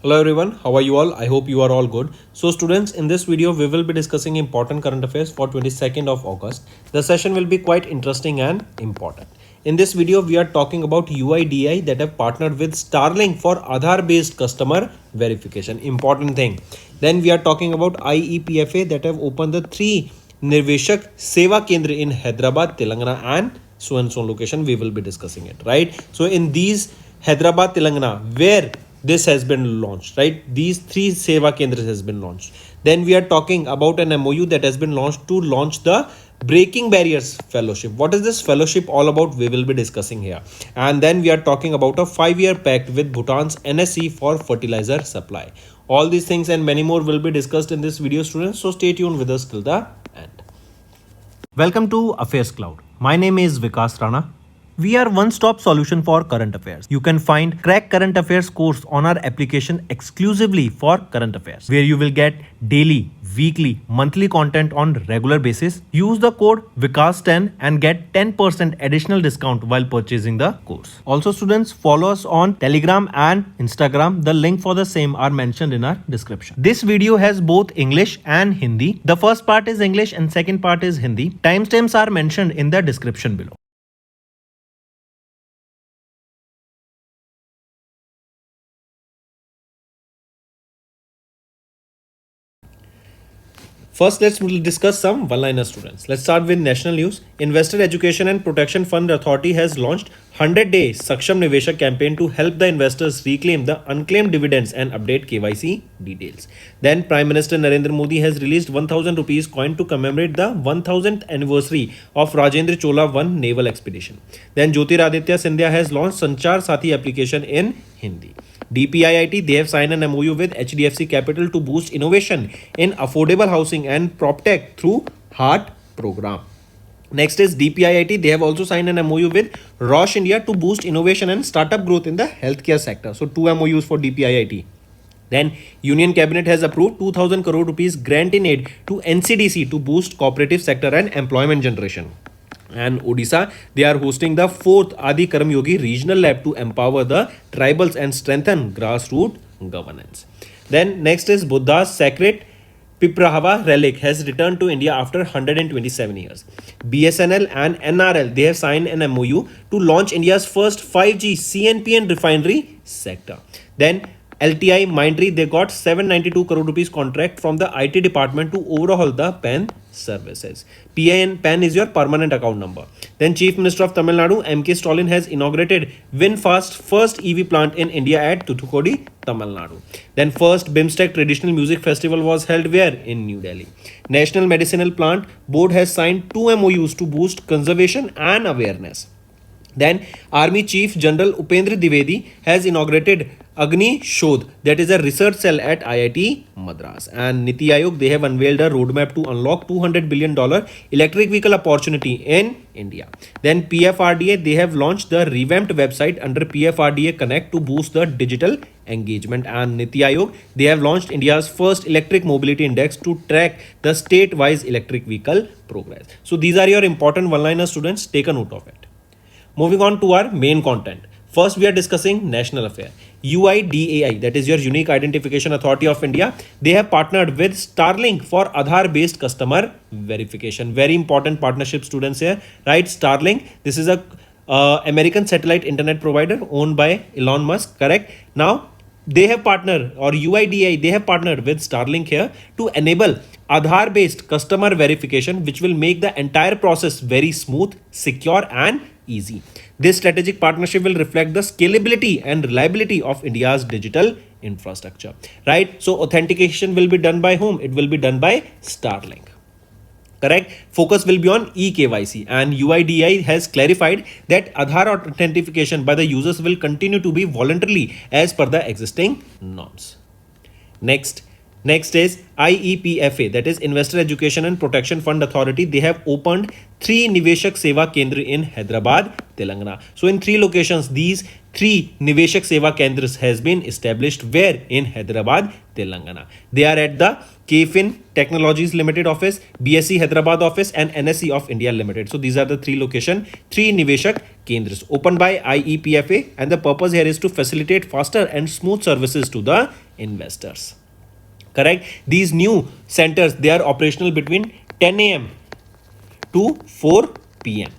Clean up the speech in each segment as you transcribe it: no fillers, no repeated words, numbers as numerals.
Hello everyone, how are you all? I hope you are all good. So students, in this video we will be discussing important current affairs for 22nd of August. The session will be quite interesting and important. In this video we are talking about UIDAI that have partnered with Starlink for Aadhaar based customer verification. Important thing. Then we are talking about IEPFA that have opened the 3 Nirveshak Seva Kendra in Hyderabad, Telangana and so and so location. We will be discussing it, right? So in these Hyderabad, Telangana, where this has been launched, right? These 3 Seva Kendras has been launched. Then we are talking about an MOU that has been launched to launch the Breaking Barriers Fellowship. What is this fellowship all about? We will be discussing here. And then we are talking about a 5-year pact with Bhutan's NSE for fertilizer supply. All these things and many more will be discussed in this video, students. So stay tuned with us till the end. Welcome to Affairs Cloud. My name is Vikas Rana. We are one-stop solution for current affairs. You can find Crack Current Affairs course on our application exclusively for current affairs, where you will get daily, weekly, monthly content on regular basis. Use the code VIKAS10 and get 10% additional discount while purchasing the course. Also students, follow us on Telegram and Instagram. The link for the same are mentioned in our description. This video has both English and Hindi. The first part is English and second part is Hindi. Timestamps are mentioned in the description below. First, let's discuss some one-liner students. Let's start with national news. Investor Education and Protection Fund Authority has launched 100-day Saksham Niveshak campaign to help the investors reclaim the unclaimed dividends and update KYC details. Then, Prime Minister Narendra Modi has released 1000 rupees coin to commemorate the 1000th anniversary of Rajendra Chola 1 naval expedition. Then, Jyotiraditya Scindia has launched Sanchar Sathi application in Hindi. DPIIT, they have signed an MOU with HDFC Capital to boost innovation in affordable housing and PropTech through HEART program. Next is DPIIT, they have also signed an MOU with Roche India to boost innovation and startup growth in the healthcare sector. So 2 MOUs for DPIIT. Then Union Cabinet has approved 2000 crore rupees grant in aid to NCDC to boost cooperative sector and employment generation. And Odisha, they are hosting the 4th Adi Karam Yogi Regional Lab to empower the tribals and strengthen grassroots governance. Then next is Buddha's sacred Piprahava relic has returned to India after 127 years. BSNL and NRL, they have signed an MOU to launch India's first 5G CNPN refinery sector. Then LTI Mindtree, they got 792 crore rupees contract from the IT department to overhaul the PAN services. PAN is your permanent account number. Then Chief Minister of Tamil Nadu, M.K. Stalin, has inaugurated VinFast first EV plant in India at Thoothukudi, Tamil Nadu. Then first BIMSTEC Traditional Music Festival was held where? In New Delhi. National Medicinal Plant Board has signed 2 MOUs to boost conservation and awareness. Then Army Chief General Upendra Dwivedi has inaugurated Agni Shodh, that is a research cell at IIT Madras. And Niti Aayog, they have unveiled a roadmap to unlock $200 billion electric vehicle opportunity in India. Then PFRDA, they have launched the revamped website under PFRDA Connect to boost the digital engagement. And Niti Aayog, they have launched India's first electric mobility index to track the state-wise electric vehicle progress. So these are your important one-liner students. Take a note of it. Moving on to our main content. First, we are discussing national affair. UIDAI, that is your Unique Identification Authority of India, they have partnered with Starlink for Aadhaar-based customer verification. Very important partnership, students here, right? Starlink, this is a American satellite internet provider owned by Elon Musk, correct? Now, they have partnered, or UIDAI, they have partnered with Starlink here to enable Aadhaar-based customer verification, which will make the entire process very smooth, secure and easy. This strategic partnership will reflect the scalability and reliability of India's digital infrastructure, right? So authentication will be done by whom? It will be done by Starlink. Correct? Focus will be on eKYC, and UIDAI has clarified that Aadhaar authentication by the users will continue to be voluntarily as per the existing norms. Next, Next is IEPFA, that is Investor Education and Protection Fund Authority. They have opened 3 Niveshak Seva Kendra in Hyderabad, Telangana. So in 3 locations, these 3 Niveshak Seva Kendras has been established where? In Hyderabad, Telangana. They are at the KFIN Technologies Limited office, BSc Hyderabad office and NSE of India Limited. So these are the 3 locations, 3 Niveshak Kendras opened by IEPFA, and the purpose here is to facilitate faster and smooth services to the investors. Correct. These new centers, they are operational between 10 a.m. to 4 p.m.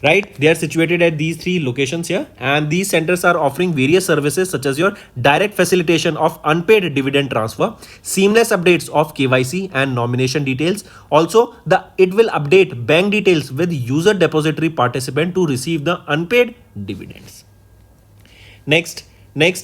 Right, they are situated at these 3 locations here, and these centers are offering various services such as your direct facilitation of unpaid dividend transfer, seamless updates of KYC and nomination details. Also, it will update bank details with user depository participant to receive the unpaid dividends. Next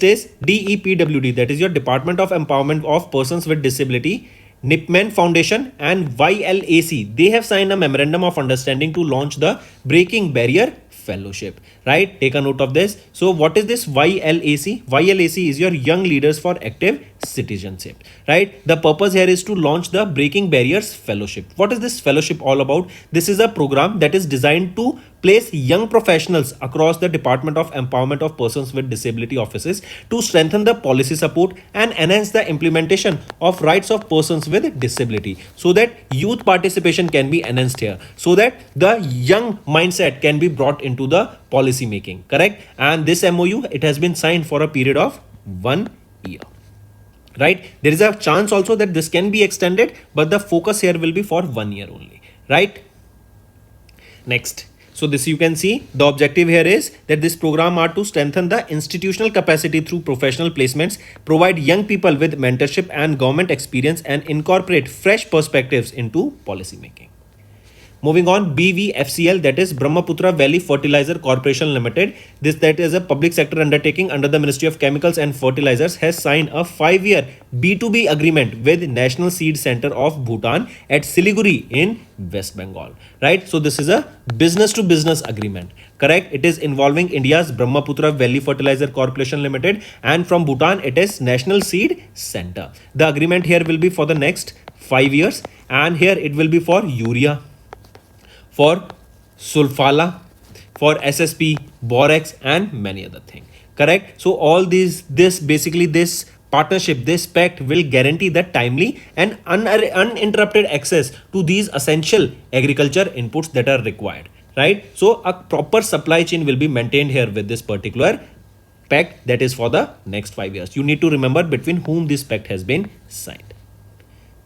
is DEPWD, that is your Department of Empowerment of Persons with Disability, Nipman Foundation and YLAC. They have signed a memorandum of understanding to launch the Breaking Barrier Fellowship. Right, take a note of this. So what is this YLAC? YLAC is your Young Leaders for Active Citizenship. Right, the purpose here is to launch the Breaking Barriers Fellowship. What is this fellowship all about? This is a program that is designed to place young professionals across the Department of Empowerment of Persons with Disability offices to strengthen the policy support and enhance the implementation of rights of persons with disability, so that youth participation can be enhanced here, so that the young mindset can be brought into the policy making. Correct. And this MOU, it has been signed for a period of 1 year. Right, there is a chance also that this can be extended, but the focus here will be for 1 year only. Right. Next, so this you can see the objective here is that this program are to strengthen the institutional capacity through professional placements, provide young people with mentorship and government experience, and incorporate fresh perspectives into policy making. Moving on, BVFCL, that is Brahmaputra Valley Fertilizer Corporation Limited. That is a public sector undertaking under the Ministry of Chemicals and Fertilizers, has signed a 5-year B2B agreement with National Seed Center of Bhutan at Siliguri in West Bengal. Right, so this is a business to business agreement. Correct, it is involving India's Brahmaputra Valley Fertilizer Corporation Limited, and from Bhutan it is National Seed Center. The agreement here will be for the next 5 years, and here it will be for urea, for sulfala, for SSP, borax and many other things. Correct. So all this partnership, this pact will guarantee the timely and uninterrupted access to these essential agriculture inputs that are required. Right. So a proper supply chain will be maintained here with this particular pact, that is for the next 5 years. You need to remember between whom this pact has been signed.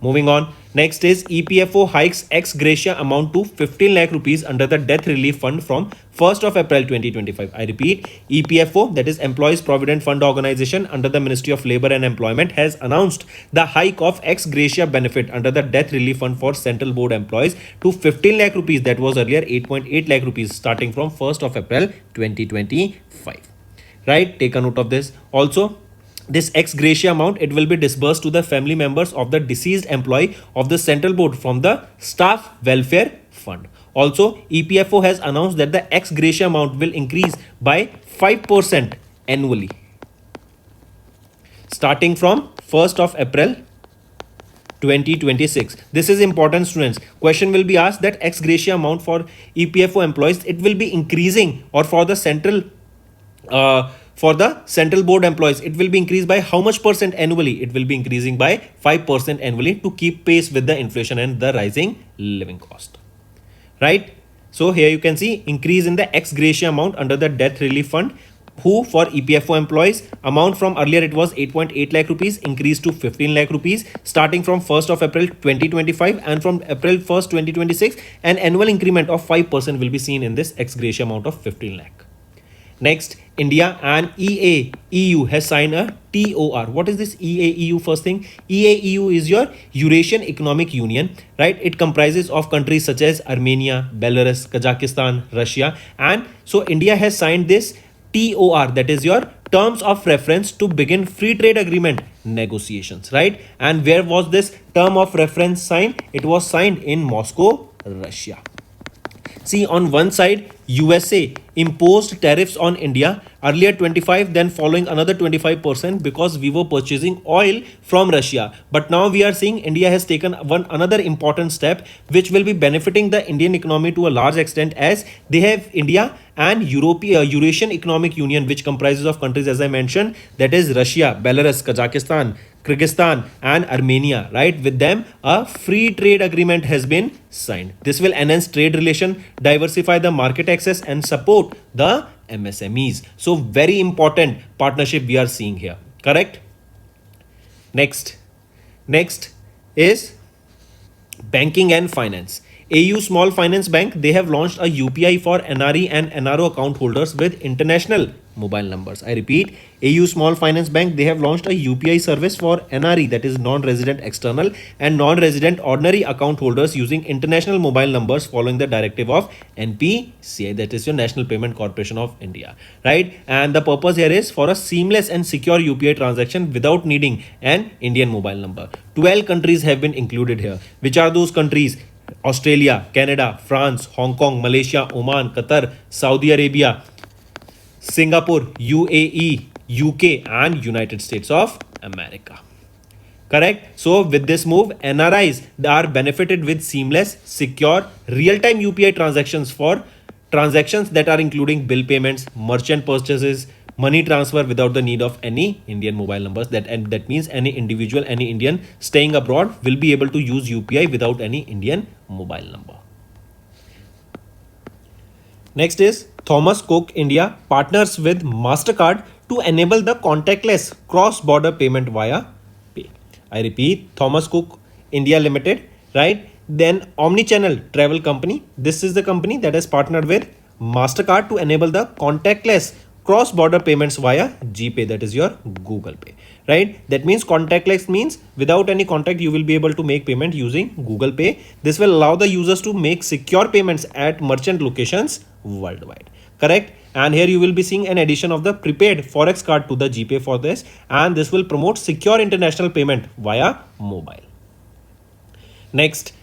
Moving on, next is EPFO hikes ex gratia amount to 15 lakh rupees under the death relief fund from 1st of April 2025. I repeat, EPFO, that is Employees Provident Fund Organization under the Ministry of Labour and Employment, has announced the hike of ex gratia benefit under the death relief fund for central board employees to 15 lakh rupees, that was earlier 8.8 lakh rupees, starting from 1st of April 2025. Right, take a note of this. Also, this ex gratia amount, it will be disbursed to the family members of the deceased employee of the central board from the staff welfare fund. Also, EPFO has announced that the ex gratia amount will increase by 5% annually starting from 1st of April 2026. This is important, students. Question will be asked that ex gratia amount for EPFO employees, it will be increasing, or for the central board employees, it will be increased by how much percent annually? It will be increasing by 5% annually to keep pace with the inflation and the rising living cost. Right? So here you can see increase in the ex gratia amount under the death relief fund. Who for EPFO employees, amount from earlier it was 8.8 lakh rupees increased to 15 lakh rupees starting from 1st of April 2025, and from April 1st 2026 an annual increment of 5% will be seen in this ex gratia amount of 15 lakh. Next, India and EAEU has signed a TOR. What is this EAEU? First thing, EAEU is your Eurasian Economic Union, right? It comprises of countries such as Armenia, Belarus, Kazakhstan, Russia, and so India has signed this TOR, that is your terms of reference to begin free trade agreement negotiations, right? And where was this term of reference signed? It was signed in Moscow, Russia. See, on one side, USA imposed tariffs on India, earlier 25, then following another 25% because we were purchasing oil from Russia. But now we are seeing India has taken another important step which will be benefiting the Indian economy to a large extent, as they have India and Eurasian Economic Union, which comprises of countries as I mentioned, that is Russia, Belarus, Kazakhstan, Kyrgyzstan and Armenia, right? With them, a free trade agreement has been signed. This will enhance trade relation, diversify the market access and support the MSMEs. So very important partnership we are seeing here, correct? Next is banking and finance. AU Small Finance Bank, they have launched a UPI for NRE and NRO account holders with international mobile numbers. I repeat, AU Small Finance Bank, they have launched a UPI service for NRE, that is non-resident external, and non-resident ordinary account holders using international mobile numbers following the directive of NPCI, that is your National Payment Corporation of India, right? And the purpose here is for a seamless and secure UPI transaction without needing an Indian mobile number. 12 countries have been included here. Which are those countries? Australia, Canada, France, Hong Kong, Malaysia, Oman, Qatar, Saudi Arabia, Singapore, UAE, UK and United States of America. Correct? So with this move, NRIs are benefited with seamless, secure, real-time UPI transactions for transactions that are including bill payments, merchant purchases, money transfer without the need of any Indian mobile numbers. That means any individual, any Indian staying abroad will be able to use UPI without any Indian mobile number. Next is Thomas Cook India partners with MasterCard to enable the contactless cross-border payment via Pay. I repeat, Thomas Cook India Limited, right? Then Omnichannel Travel Company. This is the company that has partnered with MasterCard to enable the contactless cross-border payments via GPay, that is your Google Pay, right? That means contactless means without any contact you will be able to make payment using Google Pay. This will allow the users to make secure payments at merchant locations worldwide, correct? And here you will be seeing an addition of the prepaid Forex card to the GPay for this, and this will promote secure international payment via mobile. Next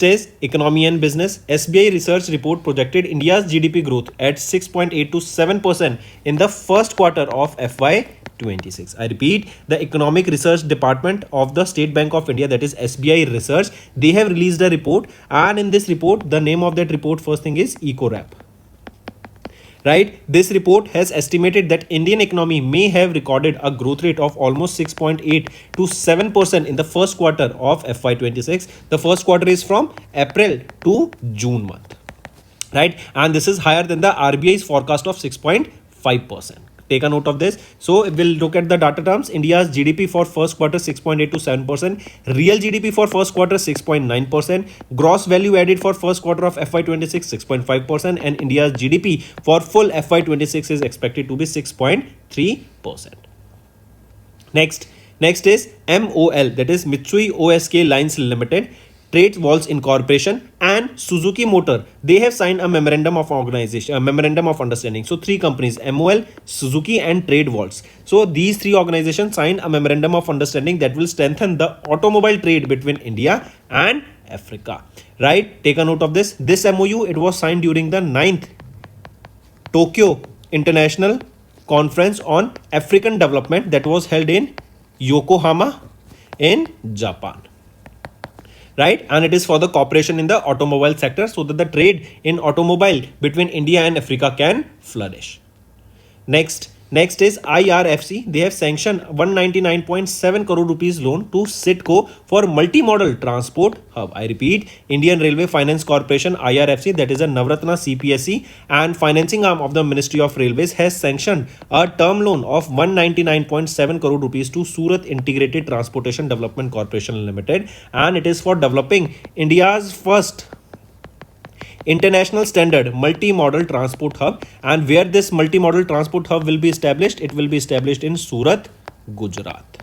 is economy and business. SBI research report projected India's GDP growth at 6.8 to 7% in the first quarter of FY26. I repeat, the Economic Research Department of the State Bank of India, that is SBI Research, they have released a report, and in this report, the name of that report first thing is EcoRap. Right, this report has estimated that Indian economy may have recorded a growth rate of almost 6.8 to 7% in the first quarter of FY26. The first quarter is from April to June month, right? And this is higher than the RBI's forecast of 6.5%. Take a note of this. So we'll look at the data terms. India's GDP for first quarter 6.8 to 7%. Real GDP for first quarter 6.9%. Gross value added for first quarter of FY26 6.5%. And India's GDP for full FY26 is expected to be 6.3%. Next is MOL, that is Mitsui OSK Lines Limited, Trade Walls Incorporation and Suzuki Motor. They have signed a memorandum of understanding. So three companies, MOL, Suzuki and Trade Walls. So these three organizations signed a memorandum of understanding that will strengthen the automobile trade between India and Africa. Right? Take a note of this. This MOU, it was signed during the 9th Tokyo International Conference on African Development that was held in Yokohama in Japan. Right, and it is for the cooperation in the automobile sector so that the trade in automobile between India and Africa can flourish. Next is IRFC. They have sanctioned 199.7 crore rupees loan to Citco for multimodal transport hub. I repeat, Indian Railway Finance Corporation IRFC, that is a Navratna CPSE and financing arm of the Ministry of Railways, has sanctioned a term loan of 199.7 crore rupees to Surat Integrated Transportation Development Corporation Limited, and it is for developing India's first international standard multimodal transport hub. And where this multimodal transport hub will be established, it will be established in Surat, Gujarat.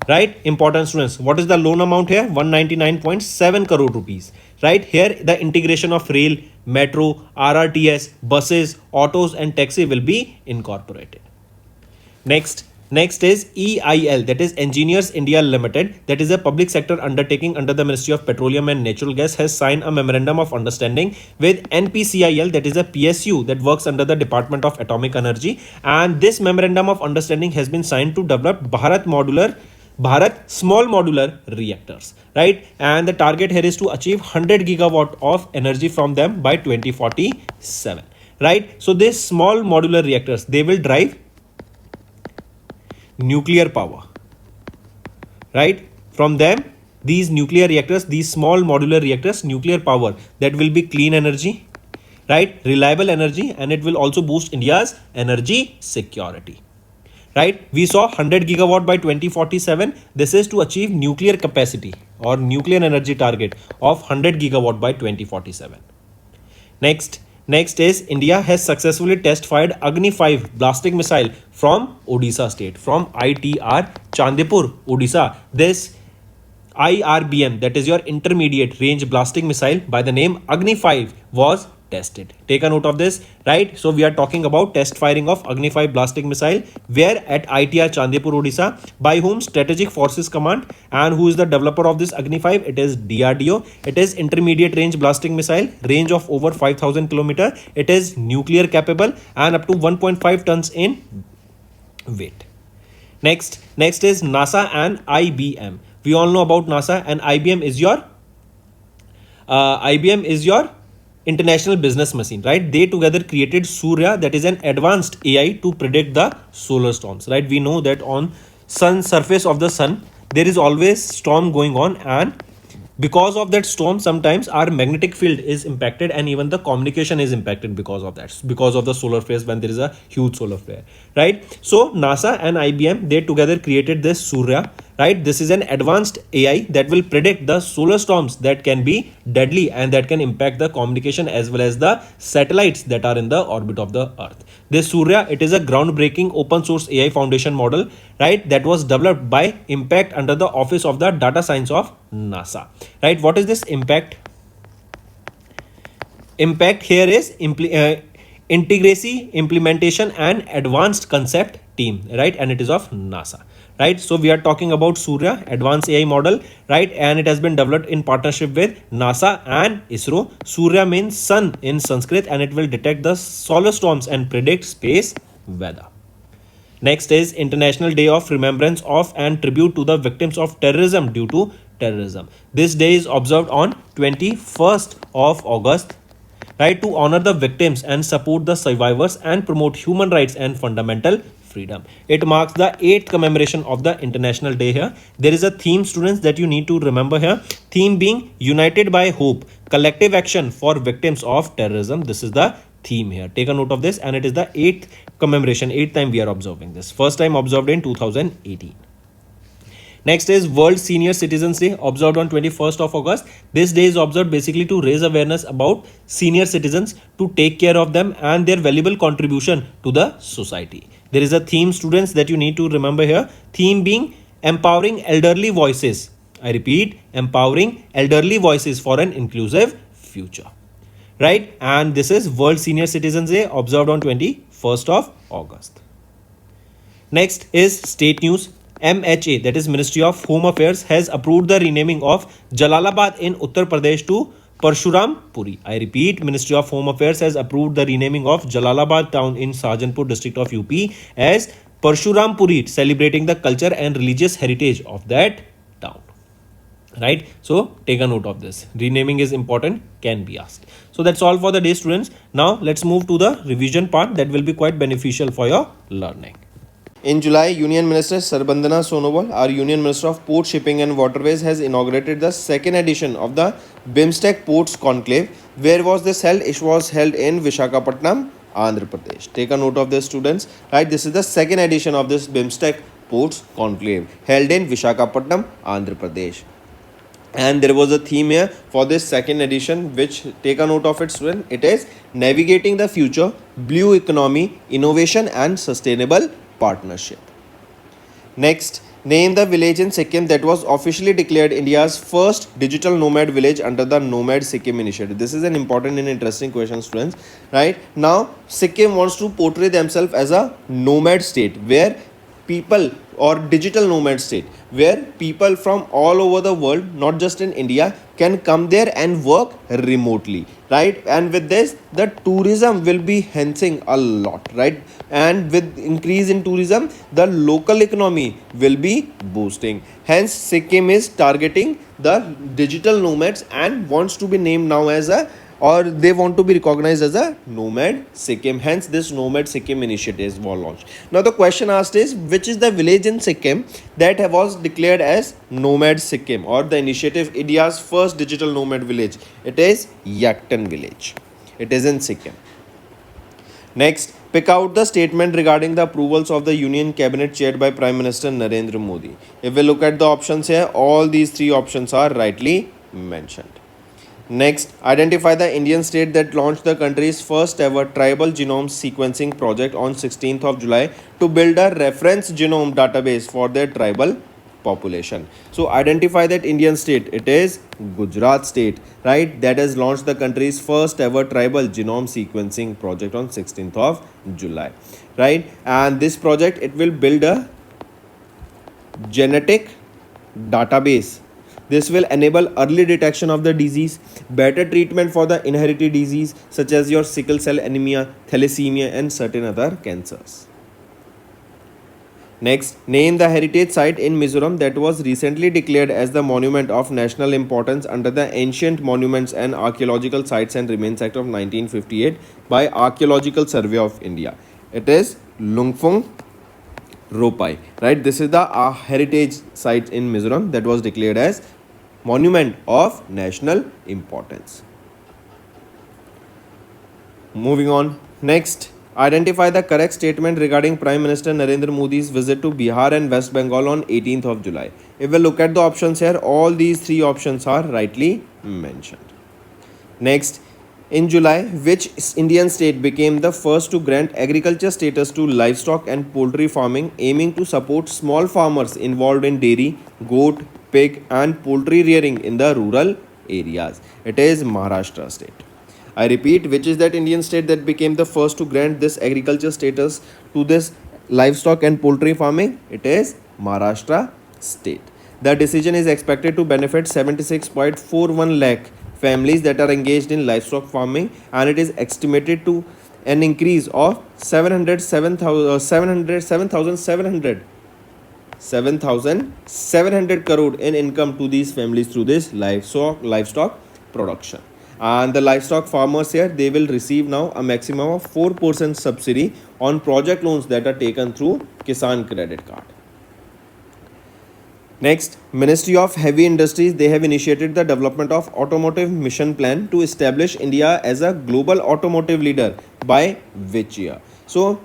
Right, important students, what is the loan amount here? 199.7 crore rupees. Right, here the integration of rail, metro, RRTS, buses, autos and taxi will be incorporated. Next Next is EIL, that is Engineers India Limited, that is a public sector undertaking under the Ministry of Petroleum and Natural Gas, has signed a memorandum of understanding with NPCIL, that is a PSU that works under the Department of Atomic Energy, and this memorandum of understanding has been signed to develop Bharat small modular reactors, right? And the target here is to achieve 100 gigawatt of energy from them by 2047, right? So these small modular reactors, they will drive nuclear power, right? From them, these nuclear reactors, these small modular reactors, nuclear power, that will be clean energy, right? Reliable energy, and it will also boost India's energy security, right? We saw 100 gigawatt by 2047. This is to achieve nuclear capacity or nuclear energy target of 100 gigawatt by 2047. Next is India has successfully test fired Agni 5 ballistic missile from Odisha state, from ITR Chandipur, Odisha. This IRBM, that is your intermediate range ballistic missile by the name Agni 5, was tested. Take a note of this, right? So we are talking about test firing of Agni 5 ballistic missile, where at ITR Chandipur, Odisha, by whom Strategic Forces Command, and who is the developer of this Agni 5? It is DRDO. It is intermediate range ballistic missile, range of over 5,000 km. It is nuclear capable and up to 1.5 tons in weight. Next is NASA and IBM. We all know about NASA, and IBM is your international business machine, right? They together created Surya, that is an advanced AI to predict the solar storms, right? We know that on surface of the sun there is always storm going on, and because of that storm sometimes our magnetic field is impacted, and even the communication is impacted because of that, because of the solar flare, when there is a huge solar flare, right? So NASA and IBM, they together created this Surya, right? This is an advanced AI that will predict the solar storms that can be deadly and that can impact the communication as well as the satellites that are in the orbit of the earth. This Surya, it is a groundbreaking open source AI foundation model, right, that was developed by Impact under the Office of the Data Science of NASA, right? What is this Impact? Impact here is Integracy, Implementation and Advanced Concept Team, right? And it is of NASA, right? So we are talking about Surya, advanced AI model, right? And it has been developed in partnership with NASA and ISRO. Surya means sun in Sanskrit, and it will detect the solar storms and predict space weather. Next is International Day of Remembrance of and Tribute to the Victims of Terrorism due to terrorism. This day is observed on 21st of August, right, to honor the victims and support the survivors and promote human rights and fundamental freedom. It marks the 8th commemoration of the International Day here. There is a theme, students, that you need to remember here. Theme being United by Hope, collective action for victims of terrorism. This is the theme here. Take a note of this, and it is the 8th commemoration, 8th time we are observing this. First time observed in 2018. Next is World Senior Citizens Day, observed on 21st of August. This day is observed basically to raise awareness about senior citizens, to take care of them and their valuable contribution to the society. There is a theme, students, that you need to remember here. Theme being Empowering Elderly Voices. I repeat, Empowering Elderly Voices for an Inclusive Future, right? And this is World Senior Citizens Day, observed on 21st of August. Next is state news. MHA, that is Ministry of Home Affairs, has approved the renaming of Jalalabad in Uttar Pradesh to Parshuram Puri. I repeat, Ministry of Home Affairs has approved the renaming of Jalalabad town in Sajanpur district of UP as Parshuram Puri, celebrating the culture and religious heritage of that town, right? So take a note of this. Renaming is important, can be asked. So that's all for the day, students. Now let's move to the revision part that will be quite beneficial for your learning. In July, Union Minister Sarbandana Sonowal, our Union Minister of Port, Shipping and Waterways, has inaugurated the second edition of the BIMSTEC Ports Conclave. Where was this held? It was held in Visakhapatnam, Andhra Pradesh. Take a note of this, students. Right, this is the second edition of this BIMSTEC Ports Conclave held in Visakhapatnam, Andhra Pradesh. And there was a theme here for this second edition, which, take a note of it, student. It is Navigating the Future, Blue Economy, Innovation and Sustainable Partnership. Next, name the village in Sikkim that was officially declared India's first digital nomad village under the Nomad Sikkim initiative. This is an important and interesting question, students. Right now, Sikkim wants to portray themselves as a nomad state, where people or digital nomad state where people from all over the world, not just in India, can come there and work remotely, right? And with this, the tourism will be enhancing a lot, right? And with increase in tourism, the local economy will be boosting. Hence, Sikkim is targeting the digital nomads and wants to be named now as a, or they want to be recognized as a nomad Sikkim. Hence, this nomad Sikkim initiative was launched. Now, the question asked is, which is the village in Sikkim that was declared as nomad Sikkim, or the initiative India's first digital nomad village? It is Yaktan village. It is in Sikkim. Next, pick out the statement regarding the approvals of the Union Cabinet chaired by Prime Minister Narendra Modi. If we look at the options here, all these three options are rightly mentioned. Next, identify the Indian state that launched the country's first ever tribal genome sequencing project on 16th of July to build a reference genome database for their tribal population. So identify that Indian state. It is Gujarat state, right? That has launched the country's first ever tribal genome sequencing project on 16th of July, right? And this project, it will build a genetic database. This will enable early detection of the disease, better treatment for the inherited disease such as your sickle cell anemia, thalassemia and certain other cancers. Next, name the heritage site in Mizoram that was recently declared as the monument of national importance under the Ancient Monuments and Archaeological Sites and Remains Act of 1958 by Archaeological Survey of India. It is Lungphung Ropai, right? This is the heritage site in Mizoram that was declared as monument of national importance. Moving on. Next, identify the correct statement regarding Prime Minister Narendra Modi's visit to Bihar and West Bengal on 18th of July. If we look at the options here, all these three options are rightly mentioned. Next, in July, which Indian state became the first to grant agriculture status to livestock and poultry farming, aiming to support small farmers involved in dairy, goat, pig and poultry rearing in the rural areas? It is Maharashtra state. I repeat, which is that Indian state that became the first to grant this agriculture status to this livestock and poultry farming? It is Maharashtra state. The decision is expected to benefit 76.41 lakh families that are engaged in livestock farming, and it is estimated to an increase of 7,700 crore in income to these families through this livestock production. And the livestock farmers here, they will receive now a maximum of 4% subsidy on project loans that are taken through Kisan Credit Card. Next, Ministry of Heavy Industries, they have initiated the development of automotive mission plan to establish India as a global automotive leader by which year? So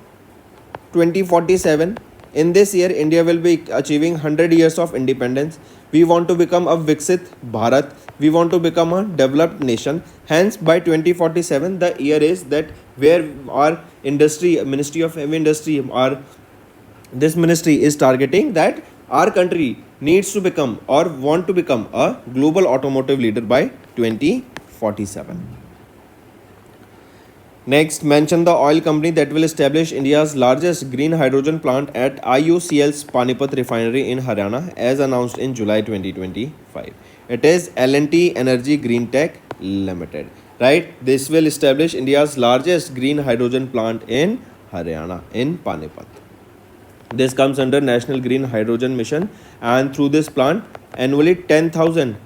2047. In this year, India will be achieving 100 years of independence. We want to become a Viksit Bharat. We want to become a developed nation. Hence, by 2047, the year is that where our industry, Ministry of Heavy Industry, this ministry is targeting that our country needs to become or want to become a global automotive leader by 2047. Next, mention the oil company that will establish India's largest green hydrogen plant at IOCL's Panipat refinery in Haryana as announced in July 2025. It is L&T Energy Green Tech Limited, right? This will establish India's largest green hydrogen plant in Haryana in Panipat. This comes under National Green Hydrogen Mission, and through this plant, annually 10,000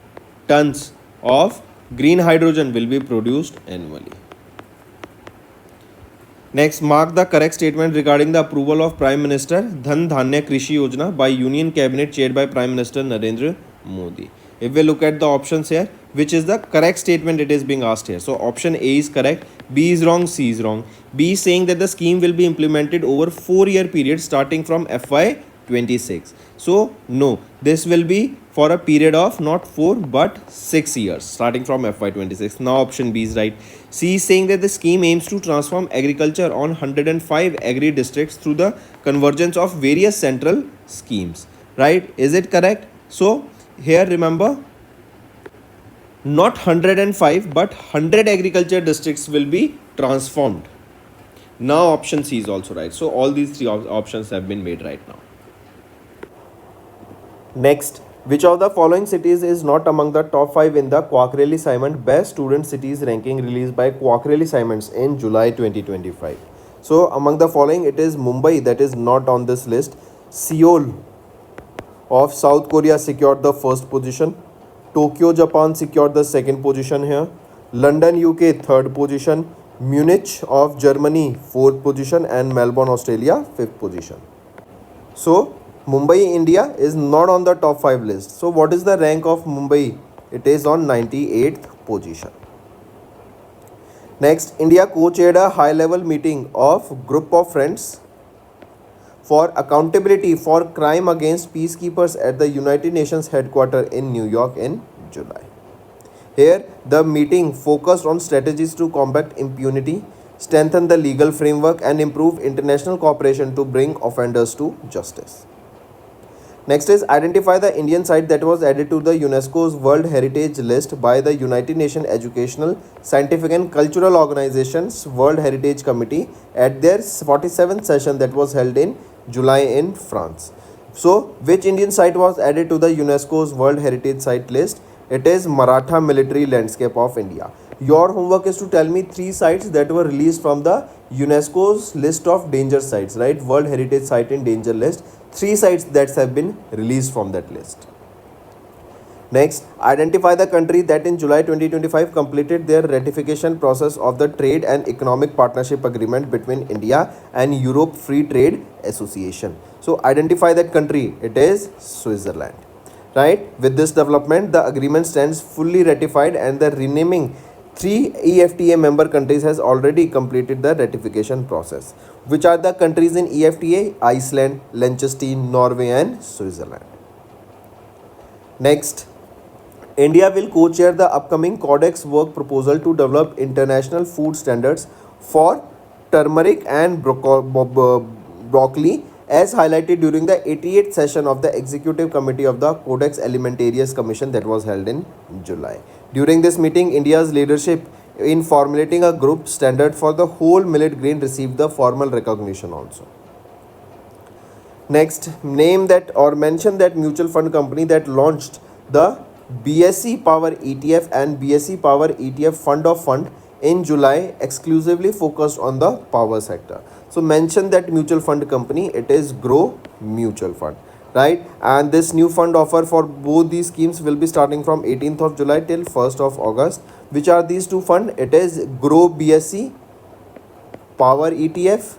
tons of green hydrogen will be produced annually. Next, mark the correct statement regarding the approval of Prime Minister Dhan Dhanya Krishi Yojana by Union Cabinet chaired by Prime Minister Narendra Modi. If we look at the options here, which is the correct statement it is being asked here. So option A is correct, B is wrong, C is wrong. B is saying that the scheme will be implemented over 4-year period starting from FY 26. So no, this will be for a period of not 4 but 6 years starting from FY 26. Now option B is right. C is saying that the scheme aims to transform agriculture on 105 agri districts through the convergence of various central schemes. Right? Is it correct? So here remember, not 105 but 100 agriculture districts will be transformed. Now option C is also right. So all these three options have been made right now. Next, which of the following cities is not among the top 5 in the Quackrelli Simon Best Student Cities ranking released by Quackrelli Simons in July 2025? So, among the following, it is Mumbai that is not on this list. Seoul of South Korea secured the first position. Tokyo, Japan secured the second position here. London, UK, third position. Munich of Germany, fourth position. And Melbourne, Australia, fifth position. So, Mumbai, India is not on the top 5 list. So, what is the rank of Mumbai? It is on 98th position. Next, India co-chaired a high-level meeting of group of friends for accountability for crime against peacekeepers at the United Nations headquarters in New York in July. Here, the meeting focused on strategies to combat impunity, strengthen the legal framework, and improve international cooperation to bring offenders to justice. Next is identify the Indian site that was added to the UNESCO's World Heritage List by the United Nations Educational, Scientific and Cultural Organization's World Heritage Committee at their 47th session that was held in July in France. So, which Indian site was added to the UNESCO's World Heritage Site list? It is Maratha Military Landscape of India. Your homework is to tell me 3 sites that were released from the UNESCO's list of danger sites, right? World Heritage Site in danger list. 3 sites that have been released from that list. Next, identify the country that in July 2025 completed their ratification process of the Trade and Economic Partnership Agreement between India and Europe Free Trade Association. So, identify that country. It is Switzerland. Right? With this development, the agreement stands fully ratified and the renaming 3 EFTA member countries has already completed the ratification process. Which are the countries in EFTA? Iceland, Liechtenstein, Norway and Switzerland. Next, India will co-chair the upcoming Codex work proposal to develop international food standards for turmeric and broccoli as highlighted during the 88th session of the Executive Committee of the Codex Alimentarius Commission that was held in July. During this meeting, India's leadership in formulating a group standard for the whole millet grain received the formal recognition also. Next, name that or mention that mutual fund company that launched the BSE Power ETF and BSE Power ETF Fund of Fund in July exclusively focused on the power sector. So mention that mutual fund company. It is Grow Mutual Fund, right? And this new fund offer for both these schemes will be starting from 18th of July till 1st of August. Which are these two funds? It is Grow BSE Power ETF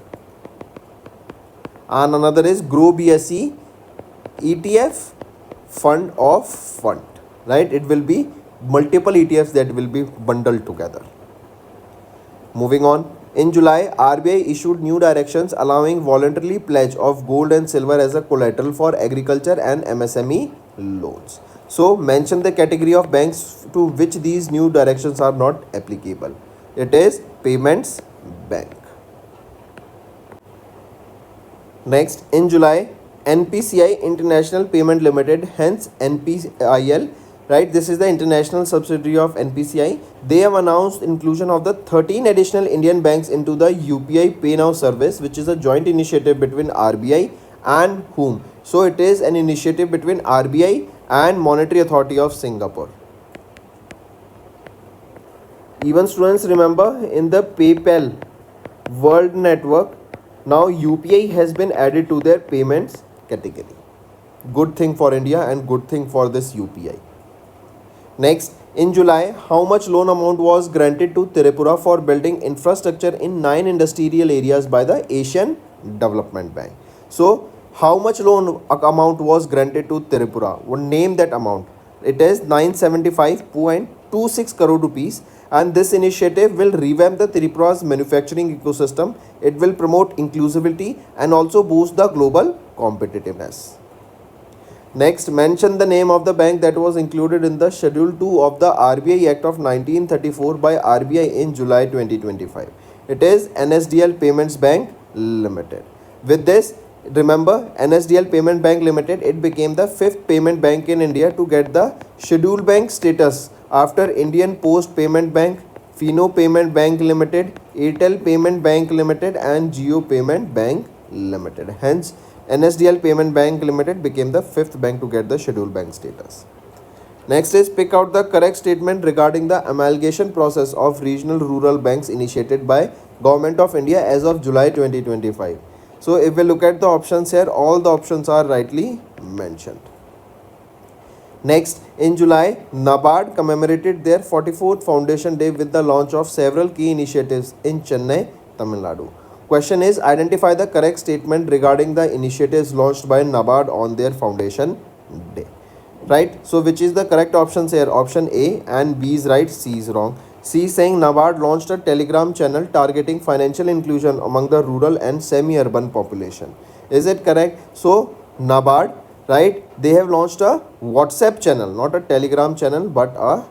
and another is Grow BSE ETF Fund of Fund, right? It will be multiple ETFs that will be bundled together. Moving on, in July, RBI issued new directions allowing voluntarily pledge of gold and silver as a collateral for agriculture and MSME loans. So, mention the category of banks to which these new directions are not applicable. It is Payments Bank. Next, in July, NPCI International Payment Limited, hence NPIL, right? This is the international subsidiary of NPCI. They have announced inclusion of the 13 additional Indian banks into the UPI Pay Now service, which is a joint initiative between RBI and whom? So it is an initiative between RBI and Monetary Authority of Singapore. Even students remember in the PayPal World Network, now UPI has been added to their payments category. Good thing for India and good thing for this UPI. Next, in July, how much loan amount was granted to Tripura for building infrastructure in 9 industrial areas by the Asian Development Bank? So, how much loan amount was granted to Tripura? Name that amount. It is 975.26 crore rupees, and this initiative will revamp the Tripura's manufacturing ecosystem. It will promote inclusivity and also boost the global competitiveness. Next, mention the name of the bank that was included in the Schedule 2 of the RBI Act of 1934 by RBI in July 2025. It is NSDL Payments Bank Limited. With this, remember NSDL Payment Bank Limited, it became the 5th payment bank in India to get the Scheduled Bank status after Indian Post Payment Bank, Fino Payment Bank Limited, Airtel Payment Bank Limited and Jio Payment Bank Limited. Hence, NSDL Payment Bank Limited became the fifth bank to get the scheduled bank status. Next is pick out the correct statement regarding the amalgamation process of regional rural banks initiated by Government of India as of July 2025. So if we look at the options here, all the options are rightly mentioned. Next, in July, NABARD commemorated their 44th Foundation Day with the launch of several key initiatives in Chennai, Tamil Nadu. Question is, identify the correct statement regarding the initiatives launched by NABARD on their Foundation Day. Right? So, which is the correct options here? Option A and B is right, C is wrong. C is saying NABARD launched a Telegram channel targeting financial inclusion among the rural and semi-urban population. Is it correct? So, NABARD, right, they have launched a WhatsApp channel, not a Telegram channel, but a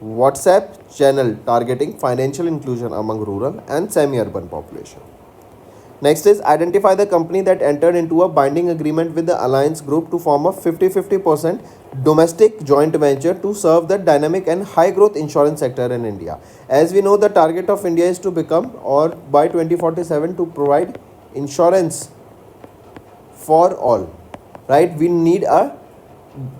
WhatsApp channel targeting financial inclusion among rural and semi-urban population. Next is identify the company that entered into a binding agreement with the Alliance Group to form a 50-50% domestic joint venture to serve the dynamic and high growth insurance sector in India. As we know, the target of India is to become, or by 2047, to provide insurance for all. Right? We need a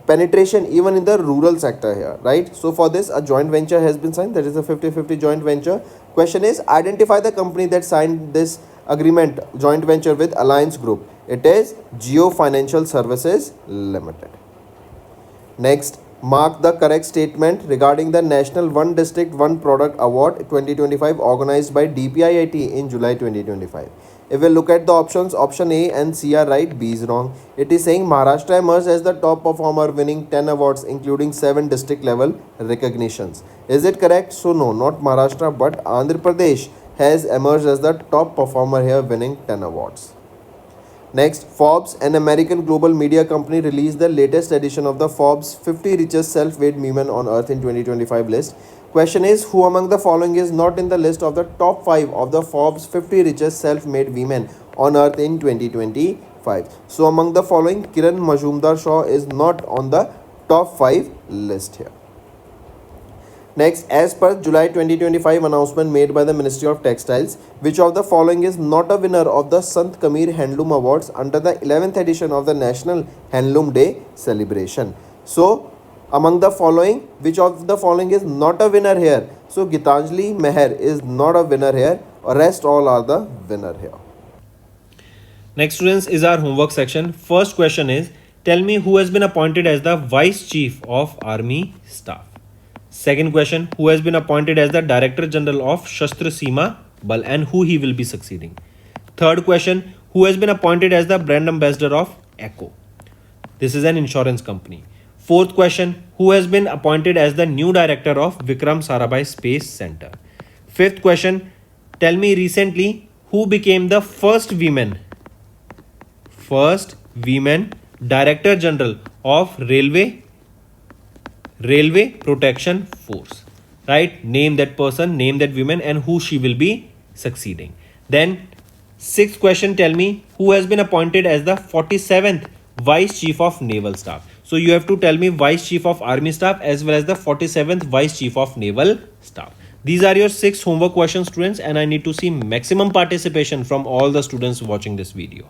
penetration even in the rural sector here, right? So for this, a joint venture has been signed, that is a 50-50 joint venture. Question is, identify the company that signed this agreement, joint venture with Alliance Group. It is Geo Financial Services Limited. Next, mark the correct statement regarding the National One District One Product Award 2025 organized by DPIIT in July 2025. If we look at the options, option A and C are right, B is wrong. It is saying Maharashtra emerged as the top performer, winning 10 awards including 7 district level recognitions. Is it correct? So no, not Maharashtra, but Andhra Pradesh has emerged as the top performer here, winning 10 awards. Next, Forbes, an American global media company, released the latest edition of the Forbes 50 richest self-made women on earth in 2025 list. Question is, who among the following is not in the list of the top 5 of the Forbes 50 richest self-made women on earth in 2025? So among the following, Kiran Majumdar-Shaw is not on the top 5 list here. Next, as per July 2025 announcement made by the Ministry of Textiles, which of the following is not a winner of the Sant Kamir Handloom Awards under the 11th edition of the National Handloom Day celebration? So, among the following, which of the following is not a winner here? So, Gitanjali Meher is not a winner here, rest all are the winner here. Next, students, is our homework section. First question is, tell me who has been appointed as the Vice Chief of Army Staff. Second question, who has been appointed as the Director General of Shastra Seema Bal and who he will be succeeding. Third question, who has been appointed as the Brand Ambassador of Echo. This is an insurance company. Fourth question, who has been appointed as the new Director of Vikram Sarabhai Space Center. Fifth question, tell me recently who became the first women Director General of Railway Protection Force. Right? Name that person, name that woman and who she will be succeeding. Then sixth question, tell me who has been appointed as the 47th Vice Chief of Naval Staff. So you have to tell me Vice Chief of Army Staff as well as the 47th Vice Chief of Naval Staff. These are your 6 homework questions, students, and I need to see maximum participation from all the students watching this video.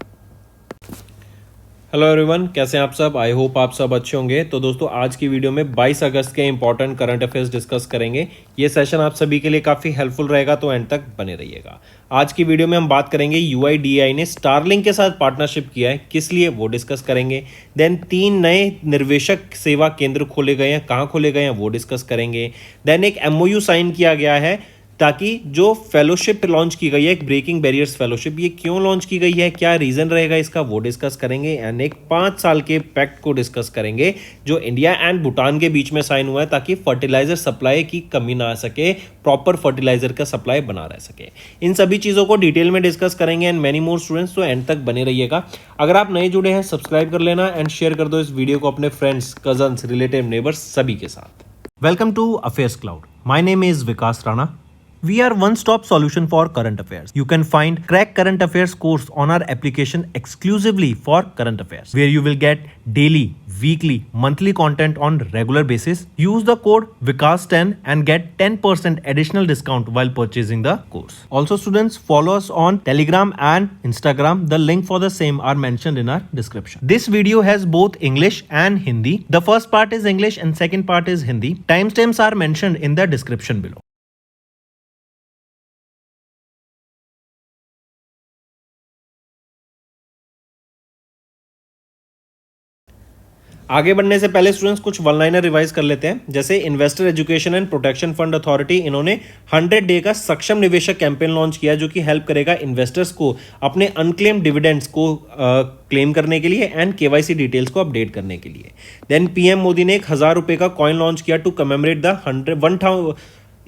Hello everyone, कैसे हैं आप सब? I hope आप सब अच्छे होंगे। तो दोस्तों, आज की वीडियो में 22 अगस्त के इंपॉर्टेंट करंट अफेयर्स डिस्कस करेंगे। ये सेशन आप सभी के लिए काफ़ी हेल्पफुल रहेगा, तो एंड तक बने रहिएगा। आज की वीडियो में हम बात करेंगे UIDAI ने स्टारलिंक के साथ पार्टनरशिप किया है, किस लिए वो डिस्कस करेंगे। देन 3 नए निर्वेशक सेवा केंद्र खोले गए हैं, कहाँ खोले गए हैं वो डिस्कस करेंगे। देन एक MOU साइन किया गया है ताकि जो फेलोशिप लॉन्च की गई है, एक ब्रेकिंग बैरियर्स फेलोशिप, ये क्यों लॉन्च की गई है, क्या रीजन रहेगा इसका, वो डिस्कस करेंगे। एंड एक 5 साल के पैक्ट को डिस्कस करेंगे जो इंडिया एंड भूटान के बीच में साइन हुआ है ताकि फर्टिलाइजर सप्लाई की कमी ना आ सके, प्रॉपर फर्टिलाइजर का सप्लाई बना रह सके। इन सभी चीज़ों को डिटेल में डिस्कस करेंगे एंड मेनी मोर स्टूडेंट्स, तो एंड तक बने रहिएगा। अगर आप नए जुड़े हैं, सब्सक्राइब कर लेना एंड शेयर कर दो इस वीडियो को अपने फ्रेंड्स, कजन्स, रिलेटिव, नेबर्स सभी के साथ। Welcome to affairs cloud. My name is Vikas Rana. We are one-stop solution for current affairs. You can find Crack Current Affairs course on our application exclusively for current affairs, where you will get daily, weekly, monthly content on regular basis, use the code Vikas10 and get 10% additional discount while purchasing the course. Also students, follow us on Telegram and Instagram. The link for the same are mentioned in our description. This video has both English and Hindi. The first part is English and second part is Hindi. Timestamps are mentioned in the description below. आगे बढ़ने से पहले students कुछ one liner revise कर लेते हैं। जैसे investor education and protection fund authority, इन्होंने 100 डे का सक्षम निवेशक कैंपेन लॉन्च किया जो कि हेल्प करेगा इन्वेस्टर्स को अपने अनक्लेम डिविडेंड्स को क्लेम करने के लिए एंड केवाईसी डिटेल्स को अपडेट करने के लिए। देन पीएम मोदी ने 1,000 रुपए का कॉइन लॉन्च किया टू कमेमोरेट द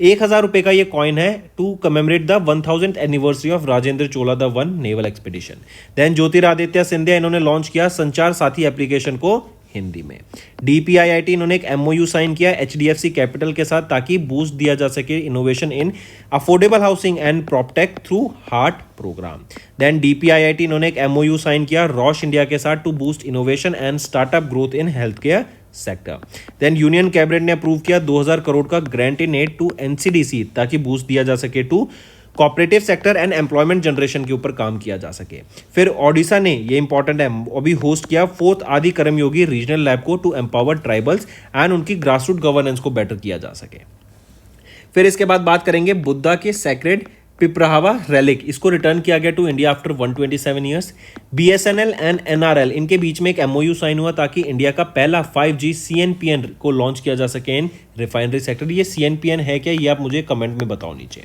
1,000 रुपए का ये कॉइन है to commemorate the 1000th anniversary of Rajendra Chola the one naval expedition. Then Jyotiraditya Scindia, इन्होंने लॉन्च किया संचार साथी एप्लीकेशन को हिंदी में। डीपीआईआईटी, इन्होंने एक एमओयू साइन किया एचडीएफसी कैपिटल के साथ ताकि बूस्ट दिया जा सके innovation in affordable housing and proptech through heart program. Then DPIIT, इन्होंने एक एमओयू साइन किया रॉश इंडिया के साथ to boost innovation and startup growth in health care sector. Then union cabinet ने अप्रूव किया 2000 करोड़ का grant in aid to NCDC ताकि boost दिया जा सके to cooperative sector and employment generation के ऊपर काम किया जा सके। फिर ओडिशा ने, ये इंपॉर्टेंट है, अभी होस्ट किया 4th आदि कर्मयोगी रीजनल लैब को टू एम्पावर ट्राइबल्स एंड उनकी ग्रासरूट गवर्नेंस को बेटर किया जा सके। फिर इसके बाद बात करेंगे बुद्धा के सैक्रेड पिपराहवा रेलिक, इसको रिटर्न किया गया to India after 127 years. BSNL and NRL, इनके बीच में एक एमओयू साइन हुआ ताकि इंडिया का पहला 5G सीएनपीएन को लॉन्च किया जा सके इन रिफाइनरी सेक्टर। ये सीएनपीएन है क्या, ये आप मुझे कमेंट में बताओ नीचे।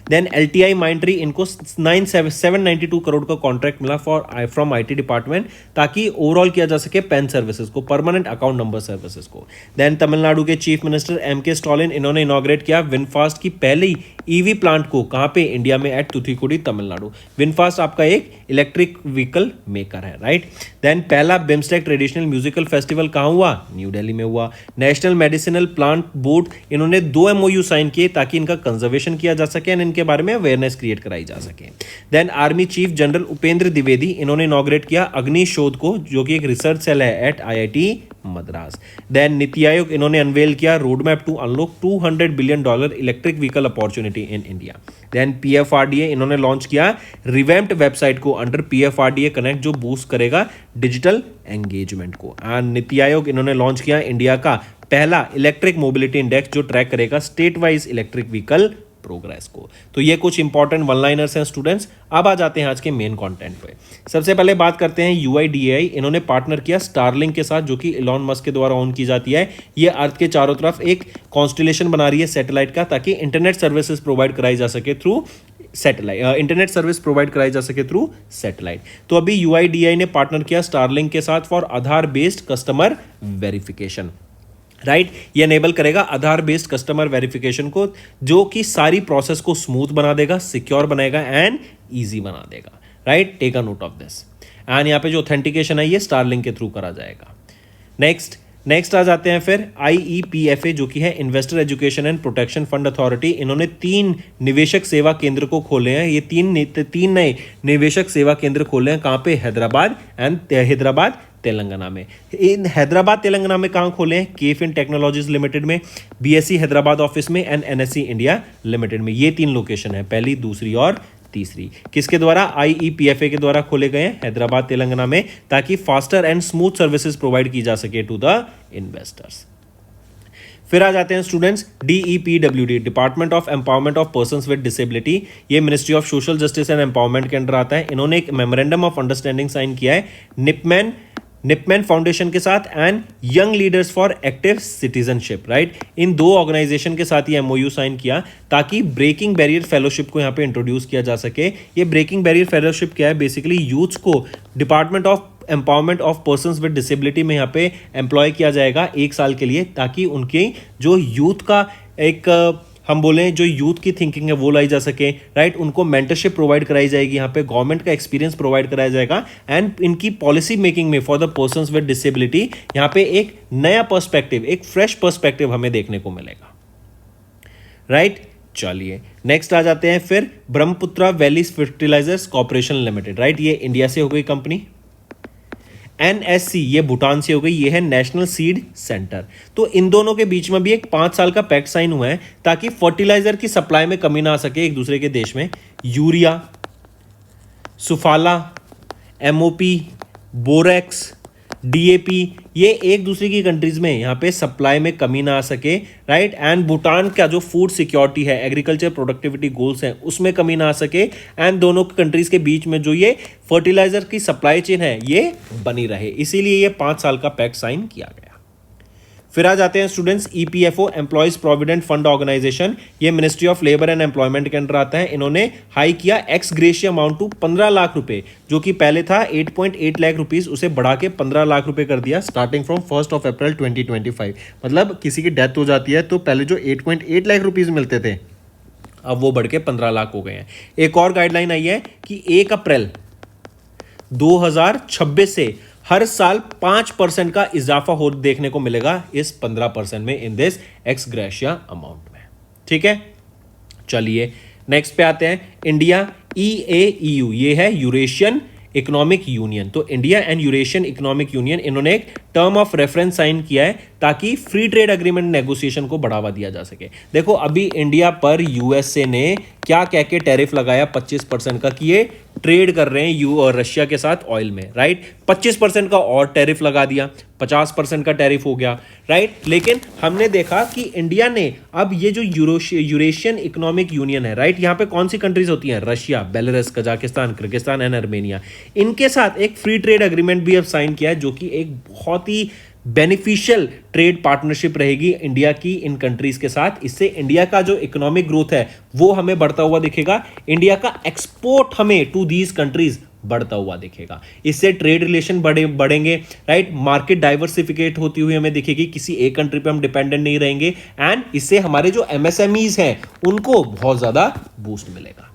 देन एलटीआई माइंट्री, इनको 792 करोड़ का कॉन्ट्रैक्ट मिला फ्रॉम आईटी डिपार्टमेंट ताकि ओवरऑल किया जा सके पेन सर्विसेज को, परमानेंट अकाउंट नंबर सर्विसेज को। देन तमिलनाडु के चीफ मिनिस्टर एमके स्टालिन, इन्होंने इनॉग्रेट किया विनफास्ट की पहली ईवी प्लांट को, कहां पे, इंडिया में, एट तुथुकुडी तमिलनाडु। विनफास्ट आपका एक इलेक्ट्रिक व्हीकल मेकर है, राइट। देन पहला बिम्स्टेक ट्रेडिशनल म्यूजिकल फेस्टिवल कहां हुआ, न्यू दिल्ली में हुआ। नेशनल मेडिसिनल प्लांट बोर्ड, इन्होंने 2 एमओयू साइन किए ताकि इनका कंजर्वेशन किया जा सके एंड इनके बारे में अवेयरनेस क्रिएट कराई जा सके। Then army chief general Upendra Dwivedi, इन्होंने इनॉग्रेट किया अग्नि शोध को जो कि एक रिसर्च सेल है at IIT Madras. Then NITI Aayog, इन्होंने अनवेल किया road map to unlock $200 billion electric vehicle opportunity in India. Then PFRDA, इन्होंने लॉन्च किया रिवैम्प्ड वेबसाइट को अंडर पीएफआरडीए कनेक्ट जो बूस्ट करेगा डिजिटल एंगेजमेंट को। एंड नीति आयोग, इन्होंने लॉन्च किया इंडिया का पहला इलेक्ट्रिक मोबिलिटी इंडेक्स जो ट्रैक करेगा state wise electric vehicle progress को। तो ये कुछ इंपॉर्टेंट वन लाइनर्स हैं स्टूडेंट्स। अब आ जाते हैं आज के मेन कंटेंट पे। सबसे पहले बात करते हैं यूआईडीएआई, इन्होंने पार्टनर किया स्टारलिंक के साथ जो कि इलॉन मस्क के द्वारा ओन की जाती है। ये अर्थ के चारों तरफ एक कॉन्स्टिलेशन बना रही है सैटेलाइट का ताकि इंटरनेट सर्विसेज प्रोवाइड कराई जा सके through satellite, internet service provide कराई जा सके थ्रू सैटेलाइट। तो अभी यूआईडीएआई ने पार्टनर किया स्टारलिंक के साथ for Aadhaar based customer verification, right. ये एनेबल करेगा आधार बेस्ड कस्टमर वेरिफिकेशन को जो कि सारी प्रोसेस को स्मूथ बना देगा, सिक्योर बनाएगा एंड इजी बना देगा, right. Take a note of this. And यहाँ पे जो ऑथेंटिकेशन है ये स्टारलिंक के थ्रू करा जाएगा। नेक्स्ट आ जाते हैं फिर आईईपीएफए जो कि है investor education and protection fund authority, इन्होंने 3 निवेशक सेवा केंद्र को खोले हैं। ये तीन नए निवेशक सेवा केंद्र खोले हैं, कहाँ पे, हैदराबाद तेलंगाना में। इन हैदराबाद तेलंगाना में कहाँ खोले हैं, केफ इन टेक्नोलॉजीज लिमिटेड में, बीएससी हैदराबाद ऑफिस में एंड एनएससी इंडिया लिमिटेड में। ये 3 लोकेशन है, पहली, दूसरी और तीसरी। किसके द्वारा, आईईपीएफए के द्वारा खोले गए हैं हैदराबाद तेलंगाना में ताकि faster and smooth services provide की जा सके टू द इन्वेस्टर्स। फिर आ जाते हैं students DEPWD, department of empowerment of persons with disability. ये ministry of social justice and empowerment के अंडर आता है। इन्होंने एक मेमोरेंडम ऑफ अंडरस्टैंडिंग साइन किया है निपमैन फाउंडेशन के साथ and young leaders for active citizenship, right. इन 2 ऑर्गेनाइजेशन के साथ ये एमओयू साइन किया ताकि ब्रेकिंग बैरियर फेलोशिप को यहाँ पे इंट्रोड्यूस किया जा सके। ये ब्रेकिंग बैरियर फेलोशिप क्या है, बेसिकली यूथ्स को department of empowerment of persons with disability में यहाँ पे एम्प्लॉय किया जाएगा 1 साल के लिए ताकि उनके जो यूथ का एक हम बोले जो यूथ की थिंकिंग है वो लाई जा सके, राइट। उनको मेंटरशिप प्रोवाइड कराई जाएगी, यहाँ पे गवर्नमेंट का एक्सपीरियंस प्रोवाइड कराया जाएगा एंड इनकी पॉलिसी मेकिंग में for the persons with disability यहाँ पे एक नया पर्सपेक्टिव, एक फ्रेश पर्सपेक्टिव हमें देखने को मिलेगा, राइट। चलिए नेक्स्ट आ जाते हैं फिर Brahmaputra valley fertilizers corporation limited, right. ये इंडिया से हो गई कंपनी। NSC ये भूटान से हो गई, ये है नेशनल सीड सेंटर। तो इन दोनों के बीच में भी एक 5 साल का पैक्ट साइन हुआ है ताकि फर्टिलाइजर की सप्लाई में कमी ना आ सके एक दूसरे के देश में। Urea, Suphala, MOP, borax, DAP, ये एक दूसरे की कंट्रीज में यहाँ पे सप्लाई में कमी ना आ सके, राइट। एंड भूटान का जो फूड सिक्योरिटी है, एग्रीकल्चर प्रोडक्टिविटी गोल्स हैं, उसमें कमी ना आ सके। एंड दोनों कंट्रीज के बीच में जो ये फर्टिलाइजर की सप्लाई चेन है ये बनी रहे, इसीलिए ये 5 साल का पैक्ट साइन किया गया। फिर आ जाते हैं students EPFO, employees provident fund organisation, ये ministry of labour and employment के अंडर आता है। इन्होंने हाई किया ex gratia amount to 15 lakh रुपए, जो कि पहले था 8.8 लाख रुपीस, उसे बढ़ा के 15 लाख रुपए कर दिया स्टार्टिंग फ्रॉम 1 अप्रैल 2025। मतलब किसी की डेथ हो जाती है तो पहले जो 8.8 लाख रुपीस मिलते थे अब वो बढ़ के 15 लाख हो गए हैं। एक और गाइडलाइन आई है कि 1 अप्रैल 2026 से हर साल 5% का इजाफा हो देखने को मिलेगा इस 15% में, in this x gratia amount में। ठीक है, चलिए नेक्स्ट पे आते हैं। इंडिया EAEU, ये है यूरेशियन इकोनॉमिक यूनियन। तो India and Eurasian economic union, इन्होंने एक टर्म ऑफ रेफरेंस साइन किया है ताकि फ्री ट्रेड एग्रीमेंट नेगोशिएशन को बढ़ावा दिया जा सके। देखो अभी इंडिया पर USA ने क्या कह के टैरिफ लगाया 25% का, कि ये ट्रेड कर रहे हैं यू और रशिया के साथ ऑयल में, राइट। 25% का और टैरिफ लगा दिया, 50% का टैरिफ हो गया, राइट। लेकिन हमने देखा कि इंडिया ने अब ये जो यूरेशियन इकोनॉमिक यूनियन है, राइट, यहाँ पे कौन सी कंट्रीज होती हैं? Russia, Belarus, Kazakhstan, Kyrgyzstan and Armenia, इनके साथ एक फ्री ट्रेड एग्रीमेंट भी अब साइन किया है, जो कि एक बहुत ही बेनिफिशियल ट्रेड पार्टनरशिप रहेगी इंडिया की इन कंट्रीज के साथ। इससे इंडिया का जो इकोनॉमिक ग्रोथ है वो हमें बढ़ता हुआ दिखेगा, इंडिया का एक्सपोर्ट हमें टू दीज कंट्रीज बढ़ता हुआ दिखेगा, इससे ट्रेड रिलेशन बढ़ेंगे, राइट। मार्केट डाइवर्सिफिकेट होती हुई हमें दिखेगी, किसी एक कंट्री पे हम डिपेंडेंट नहीं रहेंगे, एंड इससे हमारे जो MSMEs हैं उनको बहुत ज्यादा बूस्ट मिलेगा।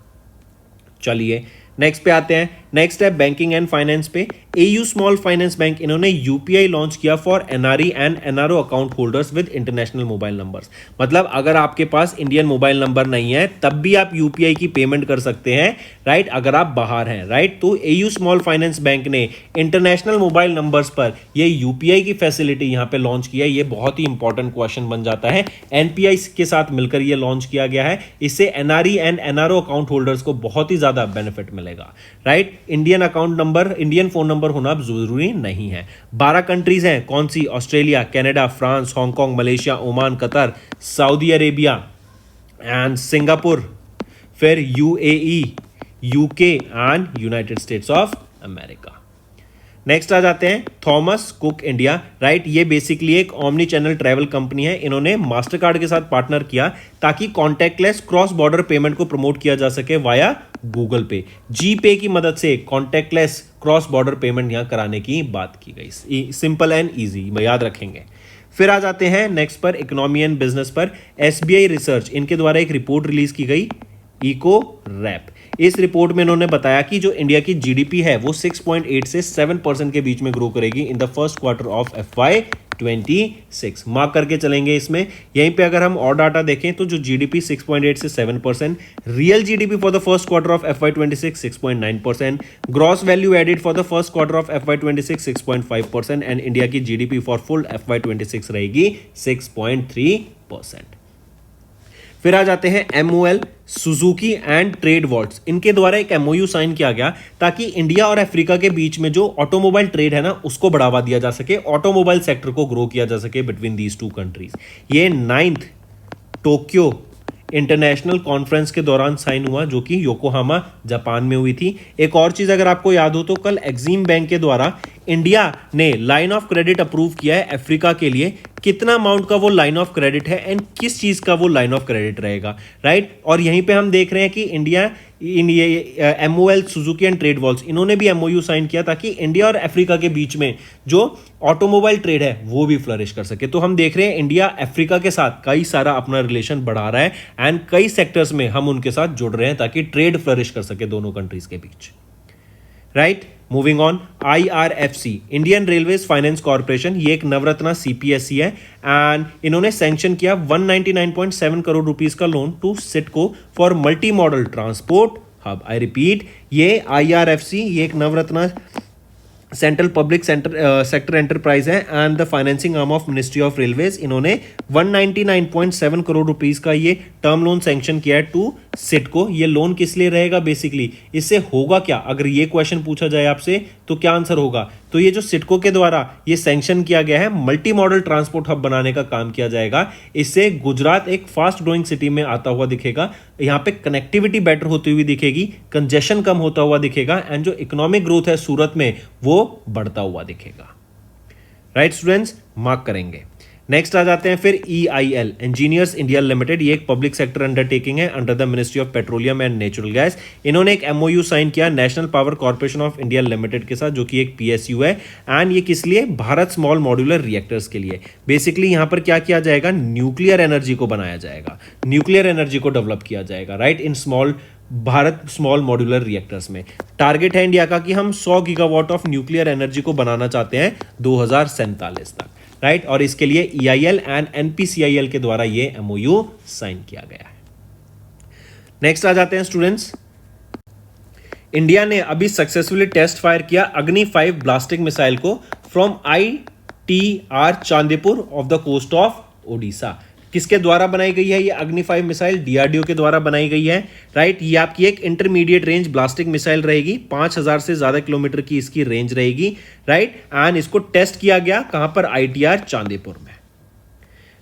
चलिए नेक्स्ट पे आते हैं। नेक्स्ट है बैंकिंग एंड फाइनेंस पे। AU स्मॉल फाइनेंस बैंक, इन्होंने UPI लॉन्च किया for NRE and NRO account holders with international mobile numbers. मतलब अगर आपके पास इंडियन मोबाइल नंबर नहीं है तब भी आप UPI की पेमेंट कर सकते हैं, राइट, अगर आप बाहर हैं, राइट। तो AU स्मॉल फाइनेंस बैंक ने इंटरनेशनल मोबाइल नंबर्स पर ये UPI की फैसिलिटी यहाँ पे लॉन्च किया है। ये बहुत ही इंपॉर्टेंट क्वेश्चन बन जाता है, NPI के साथ मिलकर ये लॉन्च किया गया है। इससे NRE and NRO account holders को बहुत ही ज्यादा बेनिफिट मिलेगा, right. Indian account number, Indian phone number होना अब जरूरी नहीं है। 12 कंट्रीज हैं, कौन सी? Australia, Canada, France, Hong Kong, Malaysia, Oman, Qatar, Saudi Arabia and Singapore, फिर UAE, UK and United States of America. Next आ जाते हैं थॉमस कुक इंडिया, राइट। ये बेसिकली एक ओमनी चैनल ट्रैवल कंपनी है। इन्होंने मास्टर कार्ड के साथ पार्टनर किया ताकि कॉन्टैक्टलेस क्रॉस बॉर्डर पेमेंट को प्रमोट किया जा सके वाया गूगल पे। G-Pay की मदद से कॉन्टैक्टलेस क्रॉस बॉर्डर पेमेंट यहां कराने की बात की गई। सिंपल एंड ईजी, याद रखेंगे। फिर आ जाते हैं नेक्स्ट पर, इकोनॉमी एंड बिजनेस पर। SBI रिसर्च, इनके द्वारा एक रिपोर्ट रिलीज की गई, इको रैप। इस रिपोर्ट में इन्होंने बताया कि जो इंडिया की GDP है वो 6.8 से 7% के बीच में ग्रो करेगी in the first quarter of FY26। Mark करके चलेंगे इसमें। यहीं पे अगर हम और डाटा देखें तो जो GDP 6.8 से 7%, real GDP for the first quarter of FY26 6.9%, gross value added for the first quarter of FY26 6.5%, and India की GDP फॉर फुल FY26 रहेगी 6.3%। फिर आ जाते हैं MOL, Suzuki and Tradewaltz. इनके द्वारा एक MOU साइन किया गया ताकि इंडिया और अफ्रीका के बीच में जो ऑटोमोबाइल ट्रेड है ना उसको बढ़ावा दिया जा सके, ऑटोमोबाइल सेक्टर को ग्रो किया जा सके बिटवीन दीज टू कंट्रीज। ये 9th टोक्यो इंटरनेशनल कॉन्फ्रेंस के दौरान साइन हुआ, जो कि योकोहामा जापान में हुई थी। एक और चीज अगर आपको याद हो तो कल एक्सिम बैंक के द्वारा इंडिया ने लाइन ऑफ क्रेडिट अप्रूव किया है अफ्रीका के लिए। कितना अमाउंट का वो लाइन ऑफ क्रेडिट है एंड किस चीज का वो लाइन ऑफ क्रेडिट रहेगा, राइट। और यहीं पे हम देख रहे हैं कि इंडिया इन ये MOL, Suzuki and trade walls, इन्होंने भी MOU साइन किया ताकि इंडिया और अफ्रीका के बीच में जो ऑटोमोबाइल ट्रेड है वो भी फ्लरिश कर सके। तो हम देख रहे हैं इंडिया अफ्रीका के साथ कई सारा अपना रिलेशन बढ़ा रहा है एंड कई सेक्टर्स में हम उनके साथ जुड़ रहे हैं ताकि ट्रेड फ्लरिश कर सके दोनों कंट्रीज के बीच, right. Moving on, IRFC, Indian railways finance corporation, ये एक नवरत्ना CPSE है एंड इन्होंने सैंक्शन किया 199.7 करोड़ रुपीस का loan to CIDCO for multi modal transport hub. I repeat, ये IRFC, ये एक Navratna central public sector enterprise है and the financing arm of ministry of railways. इन्होंने 199.7 करोड़ रुपीस का ये टर्म लोन सैंक्शन किया है टू सिडको। ये लोन किस लिए रहेगा बेसिकली, इससे होगा क्या, अगर ये क्वेश्चन पूछा जाए आपसे तो क्या आंसर होगा। तो ये जो सिडको के द्वारा ये सैंक्शन किया गया है, मल्टी मॉडल ट्रांसपोर्ट हब बनाने का काम किया जाएगा। इससे गुजरात एक फास्ट ग्रोइंग सिटी में आता हुआ दिखेगा। यहाँ पे कनेक्टिविटी बेटर होती हुई दिखेगी, कंजेशन कम होता हुआ दिखेगा एंड जो इकोनॉमिक ग्रोथ है सूरत में वो बढ़ता हुआ दिखेगा। राइट स्टूडेंट्स, मार्क करेंगे। नेक्स्ट आ जाते हैं फिर EIL इंजीनियर्स इंडिया लिमिटेड। ये एक पब्लिक सेक्टर अंडरटेकिंग है under the ministry of petroleum and natural gas. इन्होंने एक MOU साइन किया national power corporation of India limited के साथ, जो कि एक PSU है एंड ये किस लिए, भारत स्मॉल मॉड्यूलर रिएक्टर्स के लिए। बेसिकली यहां पर क्या किया जाएगा, न्यूक्लियर एनर्जी को बनाया जाएगा, न्यूक्लियर एनर्जी को डेवलप किया जाएगा, राइट, इन भारत स्मॉल मॉड्यूलर रिएक्टर्स में। टारगेट है इंडिया का कि हम 100 गीगावाट ऑफ न्यूक्लियर एनर्जी को बनाना चाहते हैं 2047 तक, राइट। और इसके लिए EIL एंड NPCIL के द्वारा ये MOU साइन किया गया है। नेक्स्ट आ जाते हैं स्टूडेंट्स, इंडिया ने अभी सक्सेसफुली टेस्ट फायर किया अग्नि 5 ब्लास्टिक मिसाइल को from ITR Chandipur off the coast of Odisha. किसके द्वारा बनाई गई है ये अग्नि 5 मिसाइल, DRDO के द्वारा बनाई गई है, राइट। ये आपकी एक इंटरमीडिएट रेंज ब्लास्टिक मिसाइल रहेगी, 5000 से ज्यादा किलोमीटर की इसकी रेंज रहेगी, राइट। एंड इसको टेस्ट किया गया कहां पर, ITR चांदीपुर में।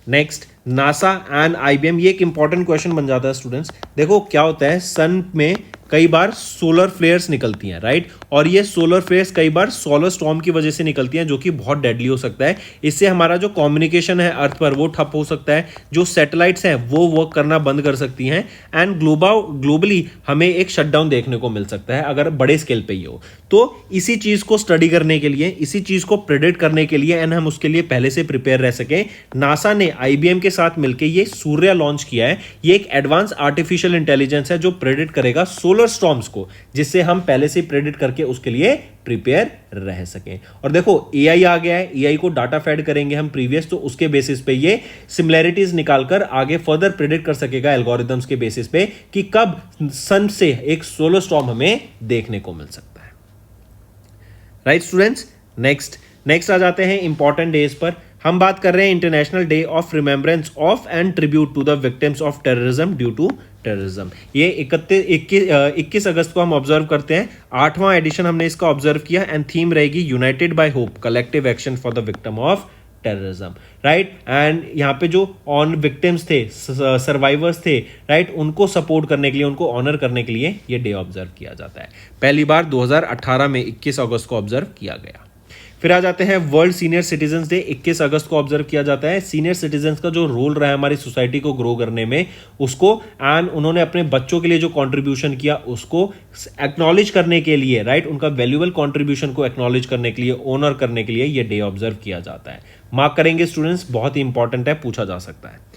Next, NASA and IBM। ये एक इंपॉर्टेंट क्वेश्चन बन जाता है स्टूडेंट्स। देखो क्या होता है, सन में कई बार सोलर फ्लेयर्स निकलती हैं, राइट, और ये सोलर फ्लेयर्स कई बार सोलर स्टॉर्म की वजह से निकलती हैं, जो कि बहुत डेडली हो सकता है। इससे हमारा जो कम्युनिकेशन है अर्थ पर वो ठप हो सकता है, जो सैटेलाइट्स हैं वो वर्क करना बंद कर सकती हैं एंड ग्लोबली हमें एक शटडाउन देखने को मिल सकता है अगर बड़े स्केल पे ही हो। तो इसी चीज को स्टडी करने के लिए, इसी चीज को प्रेडिक्ट करने के लिए एंड हम उसके लिए पहले से प्रिपेयर रह सकें, नासा ने IBM के साथ मिलकर ये सूर्य लॉन्च किया है। ये एक एडवांस आर्टिफिशियल इंटेलिजेंस है जो प्रेडिक्ट करेगा सोलर स्टॉर्म्स को, जिससे हम पहले से प्रेडिक्ट करके उसके लिए प्रिपेयर रह सकें। और देखो AI आ गया है, AI को डाटा फेड करेंगे हम प्रीवियस, तो उसके बेसिस पे ये सिमिलैरिटीज निकालकर आगे फर्दर प्रेडिक्ट कर सकेगा एल्गोरिथम्स के बेसिस पे कि कब सन से एक सोलर स्टॉर्म हमें देखने को मिल सकता है, राइट स्टूडेंट्स। नेक्स्ट आ जाते हैं इंपॉर्टेंट डेज पर। हम बात कर रहे हैं international day of remembrance of and tribute to the victims of terrorism due to terrorism. ये 21 अगस्त को हम ऑब्जर्व करते हैं, 8वां एडिशन हमने इसका ऑब्जर्व किया एंड थीम रहेगी united by hope, collective action for the victim of terrorism, right. And यहाँ पे जो ऑन विक्टिम्स थे, सर्वाइवर्स थे, राइट, उनको सपोर्ट करने के लिए, उनको ऑनर करने के लिए ये डे ऑब्जर्व किया जाता है। पहली बार 2018 में 21 अगस्त को ऑब्जर्व किया गया। फिर आ जाते हैं वर्ल्ड सीनियर सिटीजन्स डे, 21 अगस्त को ऑब्जर्व किया जाता है। सीनियर सिटीजन्स का जो रोल रहा है हमारी सोसाइटी को ग्रो करने में, उसको एंड उन्होंने अपने बच्चों के लिए जो कंट्रीब्यूशन किया उसको एक्नॉलेज करने के लिए, राइट, उनका वैल्यूएबल कंट्रीब्यूशन को एक्नॉलेज करने के लिए, ऑनर करने के लिए ये डे ऑब्जर्व किया जाता है। मार्क करेंगे स्टूडेंट्स, बहुत ही इंपॉर्टेंट है, पूछा जा सकता है।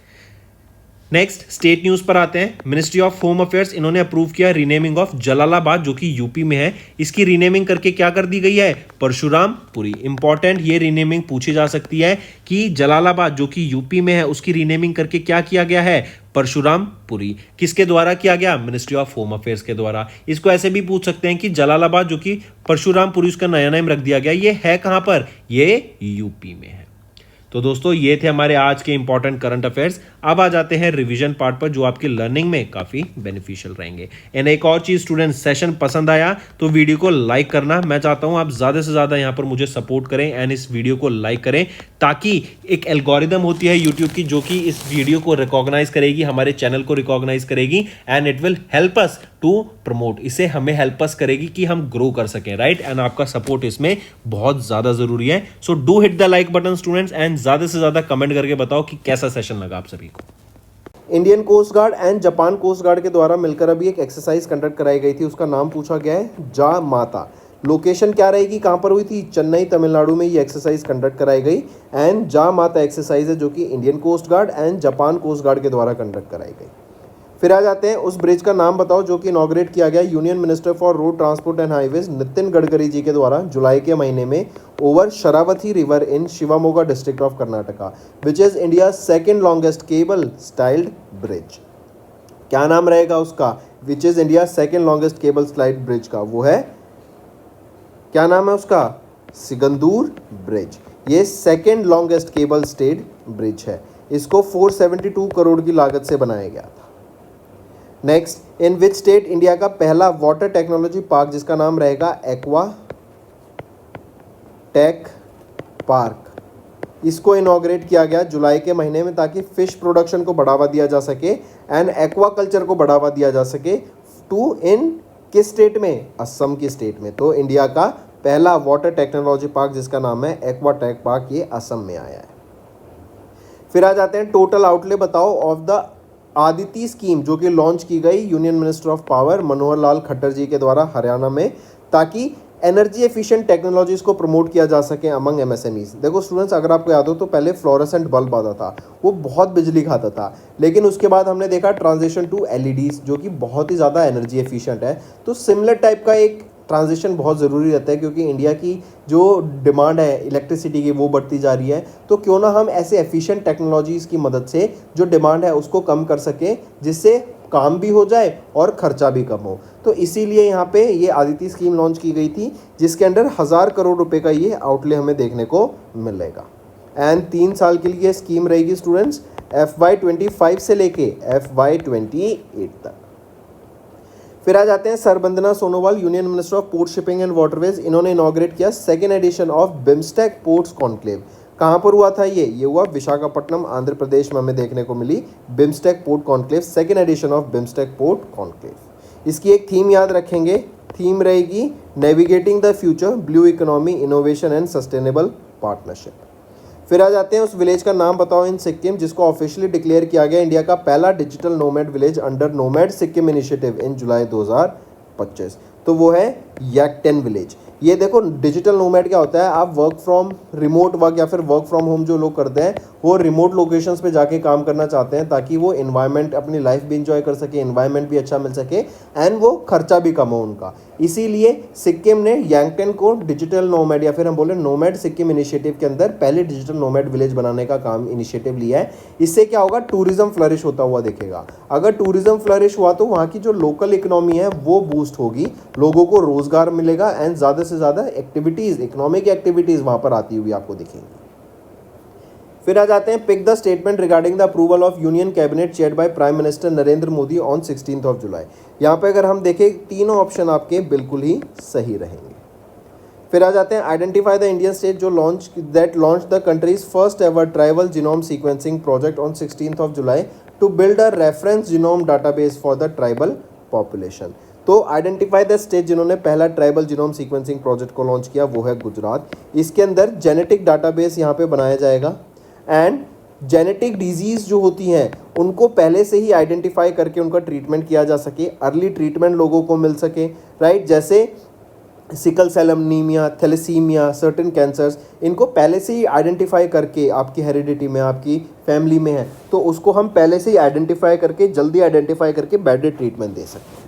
नेक्स्ट स्टेट न्यूज पर आते हैं। मिनिस्ट्री ऑफ होम अफेयर्स, इन्होंने अप्रूव किया रीनेमिंग ऑफ जलालाबाद, जो कि यूपी में है। इसकी रीनेमिंग करके क्या कर दी गई है, परशुरामपुरी। इंपॉर्टेंट, ये रीनेमिंग पूछी जा सकती है कि जलालाबाद जो कि यूपी में है उसकी रीनेमिंग करके क्या किया गया है, परशुरामपुरी। किसके द्वारा किया गया, मिनिस्ट्री ऑफ होम अफेयर्स के द्वारा। इसको ऐसे भी पूछ सकते हैं कि जलालाबाद जो कि परशुरामपुरी उसका नया नाम रख दिया गया, ये है कहां पर, ये यूपी में है। तो दोस्तों ये थे हमारे आज के इंपॉर्टेंट करंट अफेयर्स। अब आ जाते हैं रिवीजन पार्ट पर, जो आपकी लर्निंग में काफी बेनिफिशियल रहेंगे। एंड एक और चीज स्टूडेंट, सेशन पसंद आया तो वीडियो को लाइक करना। मैं चाहता हूं आप ज्यादा से ज्यादा यहां पर मुझे सपोर्ट करें एंड इस वीडियो को लाइक करें, ताकि एक एल्गोरिदम होती है यूट्यूब की जो कि इस वीडियो को रिकॉग्नाइज करेगी, हमारे चैनल को रिकॉग्नाइज करेगी and it will help us to promote. इसे हमें हेल्प अस करेगी कि हम ग्रो कर सकें, राइट। एंड आपका सपोर्ट इसमें बहुत ज्यादा जरूरी है। So do hit the like button students and ज्यादा से ज्यादा कमेंट करके बताओ कि कैसा सेशन लगा आप सभी को। Indian coast guard and Japan coast guard के द्वारा मिलकर अभी एक एक्सरसाइज कंडक्ट कराई गई थी, उसका नाम पूछा गया है जा माता। लोकेशन क्या रहेगी, कहाँ पर हुई थी, चेन्नई तमिलनाडु में ये एक्सरसाइज कंडक्ट कराई गई। एंड जा माता एक्सरसाइज है जो कि Indian coast guard and Japan coast guard के द्वारा कंडक्ट कराई गई। फिर आ जाते हैं, उस ब्रिज का नाम बताओ जो कि इनॉग्रेट किया गया union minister for road transport and highways Nitin Gadkari ji के द्वारा जुलाई के महीने में over Sharavathi river in Shivamogga district of Karnataka, which is India second longest cable styled bridge. क्या नाम रहेगा उसका, which is India second longest cable slide bridge का, वो है, क्या नाम है उसका, सिगंदूर ब्रिज। ये second longest cable stayed bridge है। इसको 472 करोड़ की लागत से बनाया गया था। Next, in which state India का पहला वाटर टेक्नोलॉजी पार्क जिसका नाम रहेगा एक्वा टेक पार्क, इसको इनॉग्रेट किया गया जुलाई के महीने में, ताकि फिश प्रोडक्शन को बढ़ावा दिया जा सके एंड एक्वाकल्चर को बढ़ावा दिया जा सके। टू इन किस स्टेट में? असम की स्टेट में। तो इंडिया का पहला वाटर टेक्नोलॉजी पार्क जिसका नाम है एक्वा टेक पार्क, ये असम में आया है। फिर आ जाते हैं टोटल आउटले बताओ ऑफ द आदिति स्कीम, जो कि लॉन्च की गई union minister of power Manohar Lal Khattar जी के द्वारा हरियाणा में, ताकि एनर्जी एफिशिएंट टेक्नोलॉजीज को प्रमोट किया जा सके अमंग एमएसएमईज। देखो स्टूडेंट्स, अगर आपको याद हो तो पहले फ्लोरेसेंट बल्ब आता था, वो बहुत बिजली खाता था, लेकिन उसके बाद हमने देखा ट्रांजिशन टू एलईडीज, जो कि बहुत ही ज़्यादा एनर्जी एफिशिएंट है। तो सिमिलर टाइप का एक ट्रांजिशन बहुत ज़रूरी रहता है, क्योंकि इंडिया की जो डिमांड है इलेक्ट्रिसिटी की वो बढ़ती जा रही है। तो क्यों ना हम ऐसे एफिशिएंट टेक्नोलॉजीज़ की मदद से जो डिमांड है उसको कम कर सकें, जिससे काम भी हो जाए और खर्चा भी कम हो। तो इसीलिए यहाँ पे ये आदिति स्कीम लॉन्च की गई थी, जिसके अंडर 1000 करोड़ रुपए का ये आउटले हमें देखने को मिलेगा। एंड 3 साल के लिए स्कीम रहेगी स्टूडेंट्स, FY25 से लेके FY28 तक। फिर आ जाते हैं Sarbananda Sonowal, union minister of port shipping and waterways. इन्होंने इनॉग्रेट किया second edition of BIMSTEC ports conclave. कहाँ पर हुआ था ये हुआ विशाखापट्टनम आंध्र प्रदेश में हमें देखने को मिली BIMSTEC port conclave, second edition of BIMSTEC port conclave. इसकी एक थीम याद रखेंगे, थीम रहेगी navigating the future, blue economy, innovation and sustainable partnership. फिर आ जाते हैं उस विलेज का नाम बताओ इन सिक्किम, जिसको ऑफिशियली डिक्लेयर किया गया इंडिया का पहला digital nomad village under nomad Sikkim initiative in July 2025। तो वो है याकटेन विलेज। ये देखो डिजिटल नोमैड क्या होता है, आप वर्क फ्रॉम रिमोट वर्क या फिर वर्क फ्रॉम होम जो लोग करते हैं वो रिमोट लोकेशंस पे जाके काम करना चाहते हैं, ताकि वो इन्वायरमेंट अपनी लाइफ भी इंजॉय कर सके, इन्वायरमेंट भी अच्छा मिल सके एंड वो खर्चा भी कम हो उनका। इसीलिए सिक्किम ने याकटेन को डिजिटल नोमैड या फिर हम बोले नोमैड सिक्किम इनिशिएटिव के अंदर पहले डिजिटल नोमैड विलेज बनाने का काम इनिशिएटिव लिया है। इससे क्या होगा, टूरिज्म फ्लरिश होता हुआ दिखेगा। अगर टूरिज्म फ्लरिश हुआ तो वहाँ की जो लोकल इकोनॉमी है वो बूस्ट होगी, लोगों को रोजगार मिलेगा एंड ज़्यादा से ज़्यादा एक्टिविटीज़, इकोनॉमिक एक्टिविटीज़ वहाँ पर आती हुई आपको दिखेंगी। फिर आ जाते हैं pick the statement regarding the approval of union cabinet chaired by prime minister Narendra Modi on 16 July. यहाँ पे अगर हम देखें तीनों ऑप्शन आपके बिल्कुल ही सही रहेंगे। फिर आ जाते हैं आइडेंटिफाई द इंडियन स्टेट जो launch the country's first ever tribal genome sequencing project on 16 July to build a reference genome database for the tribal population. तो आइडेंटिफाई द स्टेट जिन्होंने पहला ट्राइबल जीनोम सीक्वेंसिंग प्रोजेक्ट को launch किया वो है गुजरात। इसके अंदर जेनेटिक डाटाबेस यहाँ पे बनाया जाएगा एंड जेनेटिक डिजीज़ जो होती हैं उनको पहले से ही आइडेंटिफाई करके उनका ट्रीटमेंट किया जा सके, अर्ली ट्रीटमेंट लोगों को मिल सके, राइट। जैसे sickle cell anaemia, thalassaemia, certain cancers, इनको पहले से ही आइडेंटिफाई करके आपकी हेरिडिटी में, आपकी फैमिली में है तो उसको हम पहले से ही आइडेंटिफाई करके, जल्दी आइडेंटिफाई करके बेटर ट्रीटमेंट दे सकते हैं।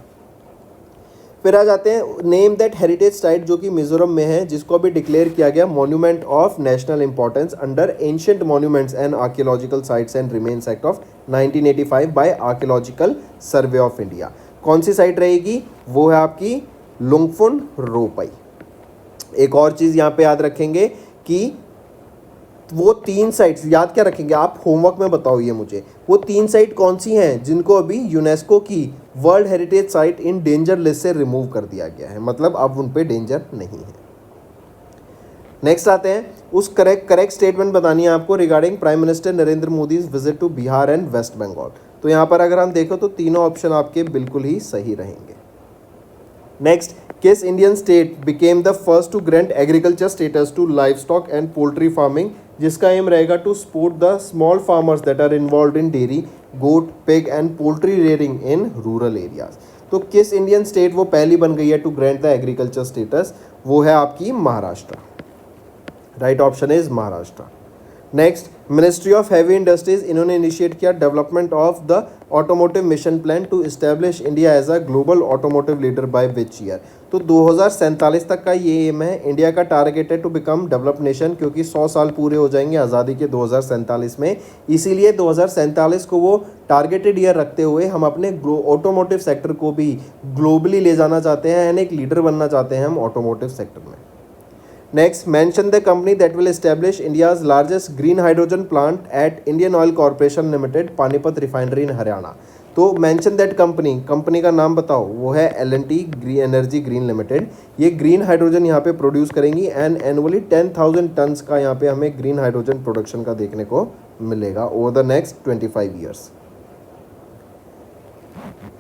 फिर आ जाते हैं नेम दैट हेरिटेज साइट जो कि मिजोरम में है, जिसको अभी डिक्लेयर किया गया monument of national importance under ancient monuments and archaeological sites and remains act of 1985 by archaeological survey of India. कौन सी साइट रहेगी, वो है आपकी लुंगफुन रोपई। एक और चीज़ यहाँ पे याद रखेंगे कि वो 3 साइट्स याद क्या रखेंगे आप, होमवर्क में बताओ ये मुझे, वो 3 साइट कौन सी हैं जिनको अभी यूनेस्को की world heritage site in danger list से रिमूव कर दिया गया है, मतलब अब उन पे डेंजर नहीं है। नेक्स्ट आते हैं उस करेक्ट स्टेटमेंट बतानी है आपको regarding prime minister Narendra Modi visit to Bihar and West Bengal. तो यहाँ पर अगर हम देखो तो तीनों ऑप्शन आपके बिल्कुल ही सही रहेंगे। नेक्स्ट, किस Indian state became the first to grant agriculture status to livestock and poultry farming, जिसका एम रहेगा to support the small farmers that are involve in dairy, goat, pig and poultry rearing in rural areas. तो किस Indian state वो पहली बन गई है to grant the agriculture status, वो है आपकी Maharashtra. Right option is Maharashtra. Next, ministry of heavy industries, इन्होंने इनिशिएट किया development of the automotive mission plan to establish India as a global automotive leader by which year. तो 2047 तक का ये M है, इंडिया का टारगेट है टू बिकम डेवलप नेशन, क्योंकि 100 साल पूरे हो जाएंगे आज़ादी के 2047 में। इसीलिए 2047 को वो टारगेटेड ईयर रखते हुए हम अपने ऑटोमोटिव सेक्टर को भी ग्लोबली ले जाना चाहते हैं एंड एक लीडर बनना चाहते हैं हम ऑटोमोटिव सेक्टर में। Next, mention the company that will establish India's largest green hydrogen plant at Indian Oil Corporation Limited, Panipat Refinery in Haryana. तो मेंशन दैट कंपनी, कंपनी का नाम बताओ, वो है L&T green energy green limited. ये green hydrogen यहाँ पे produce करेंगी एंड एनुअली 10,000 टन्स का यहाँ पे हमें ग्रीन हाइड्रोजन प्रोडक्शन का देखने को मिलेगा over the next 25 years.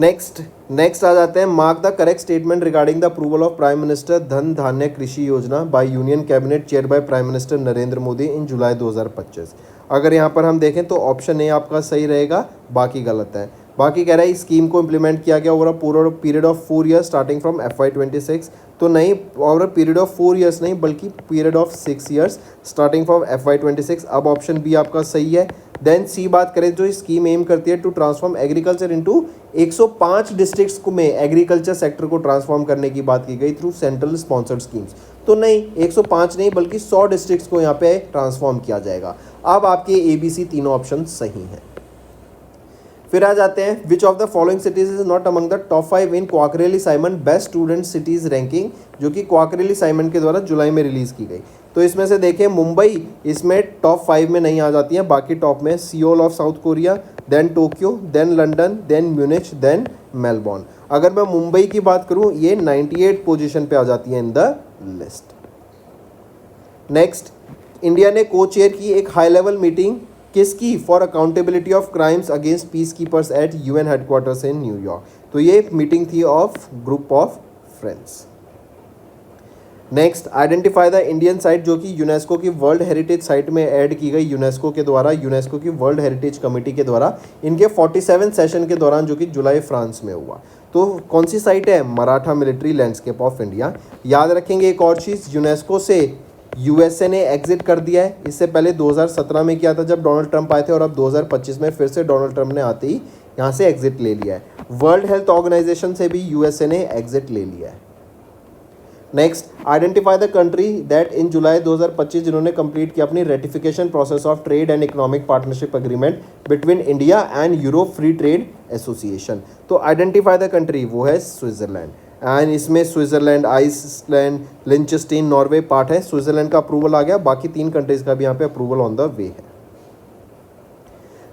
Next आ जाते हैं, mark the correct statement regarding the approval of prime minister Dhan Dhaanya Krishi Yojana by union cabinet chair by prime minister Narendra Modi in July 2025। अगर यहाँ पर हम देखें तो ऑप्शन ए आपका सही रहेगा, बाकी गलत है। बाकी कह रहा है इस स्कीम को इम्प्लीमेंट किया गया ओवर अ पूरा period of 4 years starting from FY26। तो नहीं, over a period of 4 years नहीं बल्कि period of 6 years starting from FY26। अब ऑप्शन बी आपका सही है। देन सी बात करें जो स्कीम एम करती है to transform agriculture into 105 districts को में एग्रीकल्चर सेक्टर को ट्रांसफॉर्म करने की बात की गई थ्रू सेंट्रल स्पॉन्सर्ड स्कीम्स। तो नहीं, 105 नहीं बल्कि 100 डिस्ट्रिक्ट्स को यहाँ पे ट्रांसफॉर्म किया जाएगा। अब आपके ABC तीनों ऑप्शन सही हैं। फिर आ जाते हैं, which of the following cities is not among the top 5 in Quacquarelli Symonds best student cities ranking, जो कि क्वाकरेली साइमन के द्वारा जुलाई में रिलीज की गई। तो इसमें से देखें, मुंबई इसमें टॉप 5 में नहीं आ जाती है, बाकी टॉप में Seoul of South Korea, then Tokyo, then London, then Munich, then Melbourne. अगर मैं मुंबई की बात करूं, ये 98 पोजीशन पे आ जाती है in the list. Next, India ने को चेयर की एक हाई लेवल मीटिंग किसकी, for accountability of crimes against peace keepers at UN headquarters in New York. तो ये मीटिंग थी of group of friends. Next, identify the Indian site जो कि यूनेस्को की वर्ल्ड हेरिटेज साइट में ऐड की गई यूनेस्को के द्वारा, यूनेस्को की वर्ल्ड हेरिटेज कमेटी के द्वारा इनके 47 सेशन के दौरान, जो कि जुलाई फ्रांस में हुआ। तो कौन सी साइट है, Maratha military landscape of India. याद रखेंगे एक और चीज़, यूनेस्को से USA ने एग्जिट कर दिया है। इससे पहले 2017 में किया था जब डोनाल्ड ट्रंप आए थे, और अब 2025 में फिर से डोनाल्ड ट्रंप ने आते ही यहाँ से एग्जिट ले लिया है। वर्ल्ड हेल्थ ऑर्गेनाइजेशन से भी USA ने एग्जिट ले लिया है। Next, identify the country that in July 2025 जिन्होंने कंप्लीट किया अपनी ratification process of trade and economic partnership agreement between India and Europe free trade association. तो आइडेंटिफाई द कंट्री, वो है स्विट्जरलैंड। एंड इसमें Switzerland, Iceland, Liechtenstein, Norway part है। Switzerland का approval आ गया, बाकी 3 कंट्रीज का भी यहाँ पे अप्रूवल ऑन द वे है।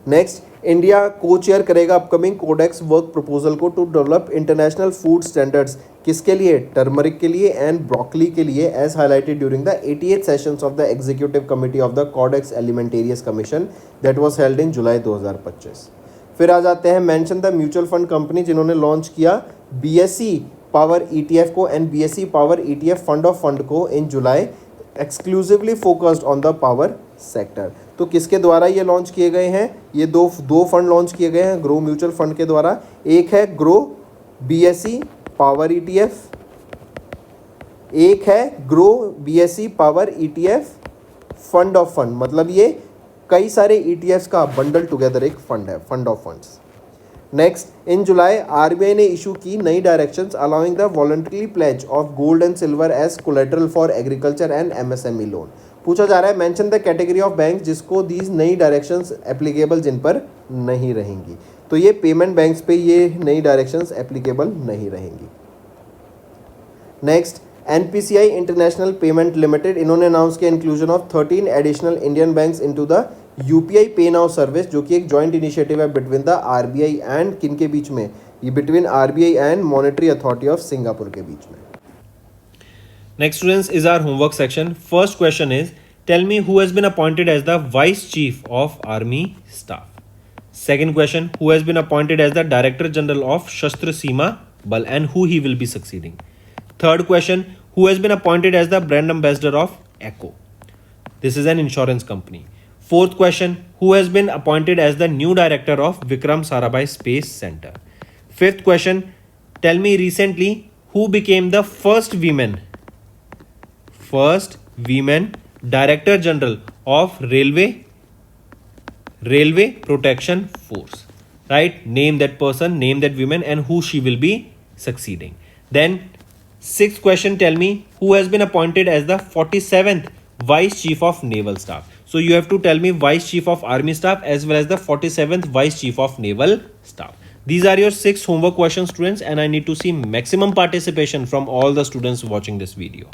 नेक्स्ट, इंडिया को चेयर करेगा अपकमिंग कोडेक्स वर्क प्रपोजल को to develop international food standards, किसके लिए, टर्मरिक के लिए एंड ब्रोकली के लिए, as highlighted during the 88th sessions of the executive committee of the codex alimentarius commission that was held in July 2025। फिर आ जाते हैं, mention the mutual fund company जिन्होंने लॉन्च किया BSE पावर ETF को and BSE power ETF fund of fund को in July, exclusively focused on the power sector. तो किसके द्वारा ये लॉन्च किए गए हैं, ये दो फंड लॉन्च किए गए हैं ग्रो म्यूचुअल फंड के द्वारा। एक है ग्रो BSE पावर ETF, एक है Groww BSE power ETF fund of fund, मतलब ये कई सारे ETFs का बंडल टुगेदर एक फंड है, fund of funds. Next, in July RBI ने इशू की नई directions allowing the voluntary pledge of gold and silver as collateral for agriculture and MSME loan. पूछा जा रहा है, mention the category of bank जिसको दीज नई डायरेक्शंस एप्लीकेबल, जिन पर नहीं रहेंगी। तो ये पेमेंट बैंक्स पे ये नई डायरेक्शंस एप्लीकेबल नहीं रहेंगी। Next, NPCI international payment limited, इन्होंने अनाउंस किया inclusion of 13 additional Indian banks into the UPI पे नाउ सर्विस, जो कि एक जॉइंट इनिशिएटिव है बिटवीन द RBI एंड किन के बीच में, ये between RBI and monetary authority of Singapore के बीच में। Next, students, is our homework section. First question is, tell me who has been appointed as the Vice Chief of Army Staff. Second question, who has been appointed as the Director General of Shastra Seema Bal and who he will be succeeding. Third question, who has been appointed as the Brand Ambassador of ECHO. This is an insurance company. Fourth question, who has been appointed as the new Director of Vikram Sarabhai Space Center. Fifth question, tell me recently who became the first women Director General of Railway Protection Force. Right? Name that person, name that woman, and who she will be succeeding. Then, sixth question, tell me who has been appointed as the 47th Vice Chief of Naval Staff. So you have to tell me Vice Chief of Army Staff as well as the 47th Vice Chief of Naval Staff. These are your 6 homework questions, students, and I need to see maximum participation from all the students watching this video.